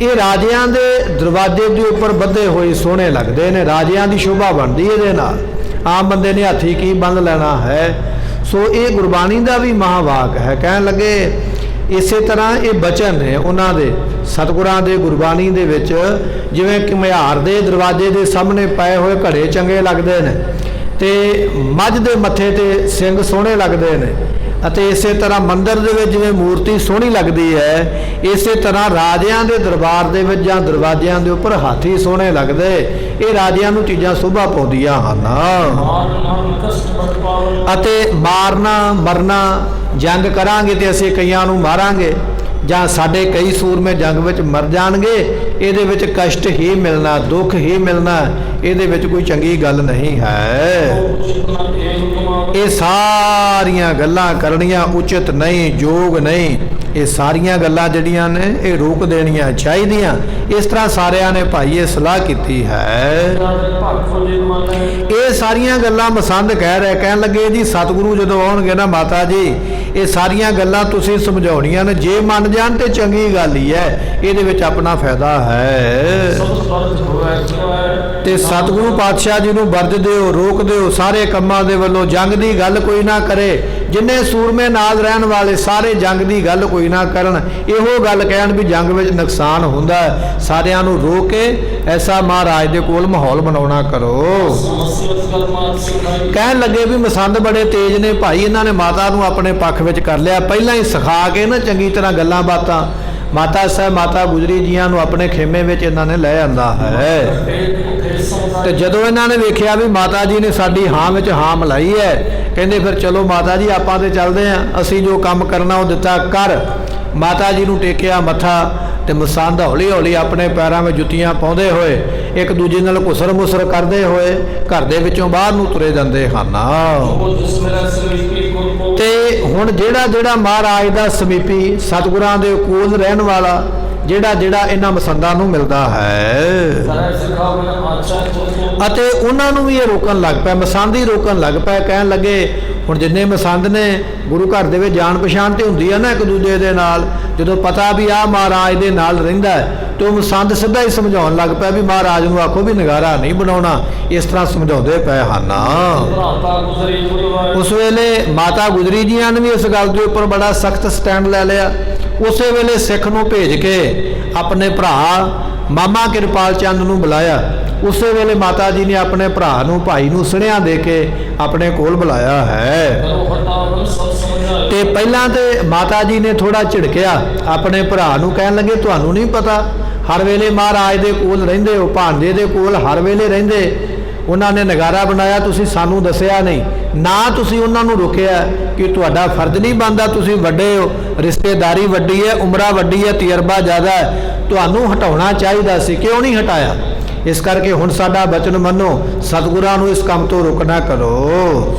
ਇਹ ਰਾਜਿਆਂ ਦੇ ਦਰਵਾਜ਼ੇ ਦੇ ਉੱਪਰ ਬੱਧੇ ਹੋਏ ਸੋਹਣੇ ਲੱਗਦੇ ਨੇ। ਰਾਜਿਆਂ ਦੀ ਸ਼ੋਭਾ ਬਣਦੀ ਇਹਦੇ ਨਾਲ। ਆਮ ਬੰਦੇ ਨੇ ਹਾਥੀ ਕੀ ਬੰਦ ਲੈਣਾ ਹੈ? ਸੋ ਇਹ ਗੁਰਬਾਣੀ ਦਾ ਵੀ ਮਹਾਵਾਕ ਹੈ। ਕਹਿਣ ਲੱਗੇ ਇਸੇ ਤਰ੍ਹਾਂ ਇਹ ਬਚਨ ਨੇ ਉਹਨਾਂ ਦੇ, ਸਤਿਗੁਰਾਂ ਦੇ ਗੁਰਬਾਣੀ ਦੇ ਵਿੱਚ। ਜਿਵੇਂ ਕਿ ਘੁਮਿਆਰ ਦੇ ਦਰਵਾਜ਼ੇ ਦੇ ਸਾਹਮਣੇ ਪਏ ਹੋਏ ਘੜੇ ਚੰਗੇ ਲੱਗਦੇ ਨੇ, ਤੇ ਮੱਝ ਦੇ ਮੱਥੇ ਤੇ ਸਿੰਘ ਸੋਹਣੇ ਲੱਗਦੇ ਨੇ, ਅਤੇ ਇਸੇ ਤਰ੍ਹਾਂ ਮੰਦਿਰ ਦੇ ਵਿੱਚ ਜਿਵੇਂ ਮੂਰਤੀ ਸੋਹਣੀ ਲੱਗਦੀ ਹੈ, ਇਸੇ ਤਰ੍ਹਾਂ ਰਾਜਿਆਂ ਦੇ ਦਰਬਾਰ ਦੇ ਵਿੱਚ ਜਾਂ ਦਰਵਾਜ਼ਿਆਂ ਦੇ ਉੱਪਰ ਹਾਥੀ ਸੋਹਣੇ ਲੱਗਦੇ। ਇਹ ਰਾਜਿਆਂ ਨੂੰ ਚੀਜ਼ਾਂ ਸ਼ੋਭਾ ਪਾਉਂਦੀਆਂ ਹਨ। ਅਤੇ ਮਾਰਨਾ ਮਰਨਾ, ਜੰਗ ਕਰਾਂਗੇ ਤੇ ਅਸੀਂ ਕਈਆਂ ਨੂੰ ਮਾਰਾਂਗੇ, ਜਾਂ ਸਾਡੇ ਕਈ ਸੂਰਮੇ ਜੰਗ ਵਿੱਚ ਮਰ ਜਾਣਗੇ, ਇਹਦੇ ਵਿੱਚ ਕਸ਼ਟ ਹੀ ਮਿਲਣਾ, ਦੁੱਖ ਹੀ ਮਿਲਣਾ, ਇਹਦੇ ਵਿੱਚ ਕੋਈ ਚੰਗੀ ਗੱਲ ਨਹੀਂ ਹੈ। ਇਹ ਸਾਰੀਆਂ ਗੱਲਾਂ ਕਰਨੀਆਂ ਉਚਿਤ ਨਹੀਂ, ਯੋਗ ਨਹੀਂ। ਇਹ ਸਾਰੀਆਂ ਗੱਲਾਂ ਜਿਹੜੀਆਂ ਨੇ ਇਹ ਰੋਕ ਦੇਣੀਆਂ ਚਾਹੀਦੀਆਂ। ਇਸ ਤਰ੍ਹਾਂ ਸਾਰਿਆਂ ਨੇ ਭਾਈ ਇਹ ਸਲਾਹ ਕੀਤੀ ਹੈ। ਇਹ ਸਾਰੀਆਂ ਗੱਲਾਂ ਮਸੰਦ ਕਹਿ ਰਹੇ, ਕਹਿਣ ਲੱਗੇ ਜੀ ਸਤਿਗੁਰੂ ਜਦੋਂ ਆਉਣਗੇ ਨਾ ਮਾਤਾ ਜੀ, ਇਹ ਸਾਰੀਆਂ ਗੱਲਾਂ ਤੁਸੀਂ ਸਮਝਾਉਣੀਆਂ ਨੇ। ਜੇ ਮੰਨ ਜਾਣ ਤੇ ਚੰਗੀ ਗੱਲ ਹੀ ਹੈ, ਇਹਦੇ ਵਿੱਚ ਆਪਣਾ ਫਾਇਦਾ ਹੈ। ਤੇ ਸਤਿਗੁਰੂ ਪਾਤਸ਼ਾਹ ਜੀ ਨੂੰ ਵਰਜ ਦਿਓ, ਰੋਕ ਦਿਓ ਸਾਰੇ ਕੰਮਾਂ ਦੇ ਵੱਲੋਂ। ਜੰਗ ਦੀ ਗੱਲ ਕੋਈ ਨਾ ਕਰੇ, ਜਿੰਨੇ ਸੂਰਮੇ ਨਾਲ ਰਹਿਣ ਵਾਲੇ ਸਾਰੇ ਜੰਗ ਦੀ ਗੱਲ ਕੋਈ ਨਾ ਕਰਨ, ਇਹੋ ਗੱਲ ਕਹਿਣ ਵੀ ਜੰਗ ਵਿੱਚ ਨੁਕਸਾਨ ਹੁੰਦਾ ਹੈ। ਸਾਰਿਆਂ ਨੂੰ ਰੋਕ ਕੇ ਐਸਾ ਮਹਾਰਾਜ ਦੇ ਕੋਲ ਮਾਹੌਲ ਬਣਾਉਣਾ ਕਰੋ। ਕਹਿਣ ਲੱਗੇ ਵੀ ਮਸੰਦ ਬੜੇ ਤੇਜ਼ ਨੇ ਭਾਈ, ਇਹਨਾਂ ਨੇ ਮਾਤਾ ਨੂੰ ਆਪਣੇ ਪੱਖ ਵਿੱਚ ਕਰ ਲਿਆ। ਪਹਿਲਾਂ ਹੀ ਸਿਖਾ ਕੇ ਨਾ ਚੰਗੀ ਤਰ੍ਹਾਂ ਗੱਲਾਂ ਬਾਤਾਂ ਮਾਤਾ ਸਾਹਿਬ ਮਾਤਾ ਗੁਜਰੀ ਜੀਆਂ ਨੂੰ ਆਪਣੇ ਖੇਮੇ ਵਿੱਚ ਇਹਨਾਂ ਨੇ ਲੈ ਆਂਦਾ ਹੈ। ਤੇ ਜਦੋਂ ਇਹਨਾਂ ਨੇ ਵੇਖਿਆ ਵੀ ਮਾਤਾ ਜੀ ਨੇ ਸਾਡੀ ਹਾਂ ਵਿੱਚ ਹਾਂ ਮਿਲਾਈ ਹੈ, ਕਹਿੰਦੇ ਫਿਰ ਚਲੋ ਮਾਤਾ ਜੀ ਆਪਾਂ ਤੇ ਚੱਲਦੇ ਆਂ, ਅਸੀਂ ਜੋ ਕੰਮ ਕਰਨਾ ਉਹ ਦਿੱਤਾ ਕਰ। ਮਾਤਾ ਜੀ ਨੂੰ ਟੇਕਿਆ ਮੱਥਾ ਤੇ ਮਸੰਦ ਹੌਲੀ ਹੌਲੀ ਆਪਣੇ ਪੈਰਾਂ ਵਿੱਚ ਜੁੱਤੀਆਂ ਪਾਉਂਦੇ ਹੋਏ ਇੱਕ ਦੂਜੇ ਨਾਲ ਘੁਸਰ ਮੁਸਰ ਕਰਦੇ ਹੋਏ ਘਰ ਦੇ ਵਿੱਚੋਂ ਬਾਹਰ ਨੂੰ ਤੁਰੇ ਜਾਂਦੇ ਹਨ। ਤੇ ਹੁਣ ਜਿਹੜਾ ਮਹਾਰਾਜ ਦਾ ਸਮੀਪੀ ਸਤਿਗੁਰਾਂ ਦੇ ਕੋਲ ਰਹਿਣ ਵਾਲਾ ਜਿਹੜਾ ਇਹਨਾਂ ਮਸੰਦਾਂ ਨੂੰ ਮਿਲਦਾ ਹੈ ਅਤੇ ਉਹਨਾਂ ਨੂੰ ਵੀ ਇਹ ਰੋਕਣ ਲੱਗ ਪਿਆ, ਮਸੰਦ ਹੀ ਰੋਕਣ ਲੱਗ ਪਿਆ। ਕਹਿਣ ਲੱਗੇ ਹੁਣ ਜਿੰਨੇ ਮਸੰਦ ਨੇ ਗੁਰੂ ਘਰ ਦੇ ਵਿੱਚ ਜਾਣ ਪਛਾਣ ਤੇ ਹੁੰਦੀ ਹੈ ਨਾ ਇੱਕ ਦੂਜੇ ਦੇ ਨਾਲ, ਜਦੋਂ ਪਤਾ ਵੀ ਆਹ ਮਹਾਰਾਜ ਦੇ ਨਾਲ ਰਹਿੰਦਾ ਤੇ ਉਹ ਮਸੰਦ ਸਿੱਧਾ ਹੀ ਸਮਝਾਉਣ ਲੱਗ ਪਿਆ ਵੀ ਮਹਾਰਾਜ ਨੂੰ ਆਖੋ ਵੀ ਨਗਾਰਾ ਨਹੀਂ ਬਣਾਉਣਾ, ਇਸ ਤਰ੍ਹਾਂ ਸਮਝਾਉਂਦੇ ਪਏ ਹਨ। ਉਸ ਵੇਲੇ ਮਾਤਾ ਗੁਜਰੀ ਜੀਆਂ ਨੇ ਵੀ ਇਸ ਗੱਲ ਦੇ ਉੱਪਰ ਬੜਾ ਸਖਤ ਸਟੈਂਡ ਲੈ ਲਿਆ। ਉਸੇ ਵੇਲੇ ਸਿੱਖ ਨੂੰ ਭੇਜ ਕੇ ਆਪਣੇ ਭਰਾ ਮਾਮਾ ਕਿਰਪਾਲ ਚੰਦ ਨੂੰ ਬੁਲਾਇਆ। ਉਸੇ ਵੇਲੇ ਮਾਤਾ ਜੀ ਨੇ ਆਪਣੇ ਭਰਾ ਨੂੰ ਭਾਈ ਨੂੰ ਸੁਨੇਹਾ ਦੇ ਕੇ ਆਪਣੇ ਕੋਲ ਬੁਲਾਇਆ ਹੈ। ਤੇ ਪਹਿਲਾਂ ਤੇ ਮਾਤਾ ਜੀ ਨੇ ਥੋੜਾ ਝਿੜਕਿਆ ਆਪਣੇ ਭਰਾ ਨੂੰ, ਕਹਿਣ ਲੱਗੇ ਤੁਹਾਨੂੰ ਨਹੀਂ ਪਤਾ ਹਰ ਵੇਲੇ ਮਹਾਰਾਜ ਦੇ ਕੋਲ ਰਹਿੰਦੇ ਹੋ, ਭਾਂਜੇ ਦੇ ਕੋਲ ਹਰ ਵੇਲੇ ਰਹਿੰਦੇ, ਉਹਨਾਂ ਨੇ ਨਗਾਰਾ ਬਣਾਇਆ ਤੁਸੀਂ ਸਾਨੂੰ ਦੱਸਿਆ ਨਹੀਂ, ਨਾ ਤੁਸੀਂ ਉਹਨਾਂ ਨੂੰ ਰੋਕਿਆ ਕਿ ਤੁਹਾਡਾ ਫਰਜ਼ ਨਹੀਂ ਬਣਦਾ, ਤੁਸੀਂ ਵੱਡੇ ਹੋ, ਰਿਸ਼ਤੇਦਾਰੀ ਵੱਡੀ ਹੈ, ਉਮਰਾਂ ਵੱਡੀ ਹੈ, ਤਜਰਬਾ ਜ਼ਿਆਦਾ ਹੈ, ਤੁਹਾਨੂੰ ਹਟਾਉਣਾ ਚਾਹੀਦਾ ਸੀ, ਕਿਉਂ ਨਹੀਂ ਹਟਾਇਆ? ਇਸ ਕਰਕੇ ਹੁਣ ਸਾਡਾ ਬਚਨ ਮੰਨੋ, ਸਤਿਗੁਰਾਂ ਨੂੰ ਇਸ ਕੰਮ ਤੋਂ ਰੋਕਣਾ ਕਰੋ।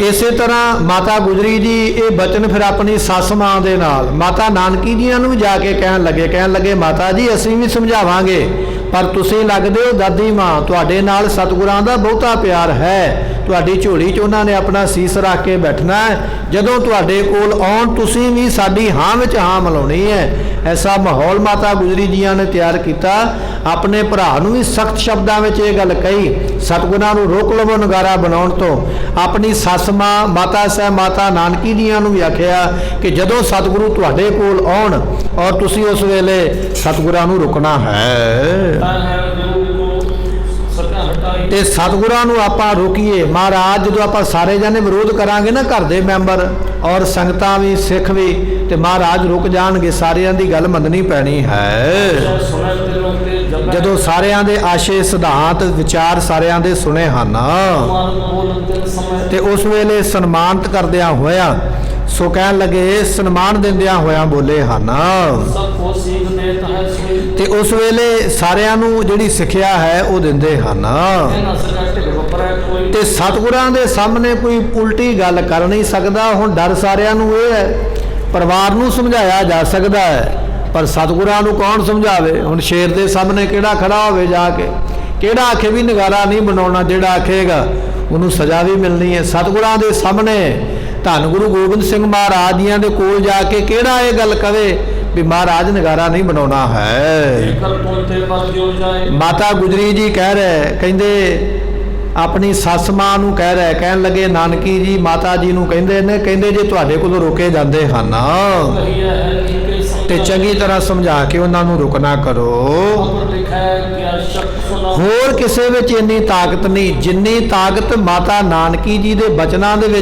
ਇਸੇ ਤਰ੍ਹਾਂ ਮਾਤਾ ਗੁਜਰੀ ਜੀ ਇਹ ਬਚਨ ਫਿਰ ਆਪਣੀ ਸੱਸ ਮਾਂ ਦੇ ਨਾਲ ਮਾਤਾ ਨਾਨਕੀ ਜੀਆਂ ਨੂੰ ਵੀ ਜਾ ਕੇ ਕਹਿਣ ਲੱਗੇ ਮਾਤਾ ਜੀ ਅਸੀਂ ਵੀ ਸਮਝਾਵਾਂਗੇ, ਪਰ ਤੁਸੀਂ ਲੱਗਦੇ ਹੋ ਦਾਦੀ ਮਾਂ, ਤੁਹਾਡੇ ਨਾਲ ਸਤਿਗੁਰਾਂ ਦਾ ਬਹੁਤਾ ਪਿਆਰ ਹੈ, ਤੁਹਾਡੀ ਝੋਲੀ 'ਚ ਉਹਨਾਂ ਨੇ ਆਪਣਾ ਸੀਸ ਰੱਖ ਕੇ ਬੈਠਣਾ ਹੈ, ਜਦੋਂ ਤੁਹਾਡੇ ਕੋਲ ਆਉਣ ਤੁਸੀਂ ਵੀ ਸਾਡੀ ਹਾਂ ਵਿੱਚ ਹਾਂ ਮਿਲਾਉਣੀ ਹੈ। ਐਸਾ ਮਾਹੌਲ ਮਾਤਾ ਗੁਜਰੀ ਜੀਆਂ ਨੇ ਤਿਆਰ ਕੀਤਾ। ਆਪਣੇ ਭਰਾ ਨੂੰ ਵੀ ਸਖਤ ਸ਼ਬਦਾਂ ਵਿੱਚ ਇਹ ਗੱਲ ਕਹੀ, ਸਤਿਗੁਰਾਂ ਨੂੰ ਰੋਕ ਲਵੋ ਨਗਾਰਾ ਬਣਾਉਣ ਤੋਂ। ਆਪਣੀ ਸੱਸ ਮਾਂ ਮਾਤਾ ਸਾਹਿਬ ਮਾਤਾ ਨਾਨਕੀ ਜੀਆਂ ਨੂੰ ਵੀ ਆਖਿਆ ਕਿ ਜਦੋਂ ਸਤਿਗੁਰੂ ਤੁਹਾਡੇ ਕੋਲ ਆਉਣ ਔਰ ਤੁਸੀਂ ਉਸ ਵੇਲੇ ਸਤਿਗੁਰਾਂ ਨੂੰ ਰੁਕਣਾ ਹੈ ਤੇ ਸਤਿਗੁਰਾਂ ਨੂੰ ਆਪਾਂ ਰੋਕੀਏ। ਮਹਾਰਾਜ ਜਦੋਂ ਆਪਾਂ ਸਾਰੇ ਜਾਣੇ ਵਿਰੋਧ ਕਰਾਂਗੇ ਨਾ, ਘਰ ਦੇ ਮੈਂਬਰ ਔਰ ਸੰਗਤਾਂ ਵੀ ਸਿੱਖ ਵੀ, ਤੇ ਮਹਾਰਾਜ ਰੁਕ ਜਾਣਗੇ, ਸਾਰਿਆਂ ਦੀ ਗੱਲ ਮੰਨਣੀ ਪੈਣੀ ਹੈ। ਜਦੋਂ ਸਾਰਿਆਂ ਦੇ ਆਸ਼ੇ ਸਿਧਾਂਤ ਵਿਚਾਰ ਸਾਰਿਆਂ ਦੇ ਸੁਣੇ ਹਨ ਤੇ ਉਸ ਵੇਲੇ ਸਨਮਾਨਿਤ ਕਰਦਿਆਂ ਹੋਇਆ ਸੋ ਕਹਿਣ ਲੱਗੇ ਸਨਮਾਨ ਦਿੰਦਿਆਂ ਹੋਇਆਂ ਬੋਲੇ ਹਨ ਤੇ ਉਸ ਵੇਲੇ ਸਾਰਿਆਂ ਨੂੰ ਜਿਹੜੀ ਸਿੱਖਿਆ ਹੈ ਉਹ ਦਿੰਦੇ ਹਨ ਤੇ ਸਤਿਗੁਰਾਂ ਦੇ ਸਾਹਮਣੇ ਕੋਈ ਉਲਟੀ ਗੱਲ ਕਰ ਨਹੀਂ ਸਕਦਾ। ਹੁਣ ਡਰ ਸਾਰਿਆਂ ਨੂੰ ਇਹ ਹੈ, ਪਰਿਵਾਰ ਨੂੰ ਸਮਝਾਇਆ ਜਾ ਸਕਦਾ ਹੈ ਪਰ ਸਤਿਗੁਰਾਂ ਨੂੰ ਕੌਣ ਸਮਝਾਵੇ? ਹੁਣ ਸ਼ੇਰ ਦੇ ਸਾਹਮਣੇ ਕਿਹੜਾ ਖੜਾ ਹੋਵੇ ਜਾ ਕੇ, ਕਿਹੜਾ ਆਖੇ ਵੀ ਨਗਾਰਾ ਨਹੀਂ ਬਣਾਉਣਾ, ਜਿਹੜਾ ਆਖੇਗਾ ਉਹਨੂੰ ਸਜ਼ਾ ਵੀ ਮਿਲਣੀ ਹੈ। ਸਤਿਗੁਰਾਂ ਦੇ ਸਾਹਮਣੇ ਧੰਨ ਗੁਰੂ ਗੋਬਿੰਦ ਸਿੰਘ ਮਹਾਰਾਜ ਜੀਆਂ ਦੇ ਕੋਲ ਜਾ ਕੇ ਕਿਹੜਾ ਇਹ ਗੱਲ ਕਵੇ ਵੀ ਮਹਾਰਾਜ ਨਗਾਰਾ ਨਹੀਂ ਬਣਾਉਣਾ ਹੈ। ਮਾਤਾ ਗੁਜਰੀ ਜੀ ਕਹਿ ਰਹੇ, ਕਹਿੰਦੇ ਆਪਣੀ ਸੱਸ ਮਾਂ ਨੂੰ ਕਹਿ ਰਹੇ, ਕਹਿਣ ਲੱਗੇ ਨਾਨਕੀ ਜੀ ਮਾਤਾ ਜੀ ਨੂੰ ਕਹਿੰਦੇ ਨੇ, ਕਹਿੰਦੇ ਜੇ ਤੁਹਾਡੇ ਕੋਲੋਂ ਰੋਕੇ ਜਾਂਦੇ ਹਨ ਤੇ ਚੰਗੀ ਤਰ੍ਹਾਂ ਸਮਝਾ ਕੇ ਉਹਨਾਂ ਨੂੰ ਰੁਕਣਾ ਕਰੋ। ਹੋਰ ਕਿਸੇ ਵਿੱਚ ਇੰਨੀ ਤਾਕਤ ਨਹੀਂ ਜਿੰਨੀ ਤਾਕਤ ਮਾਤਾ ਨਾਨਕੀ ਜੀ ਦੇ ਬਚਨਾਂ ਦੇ ਵਿੱਚ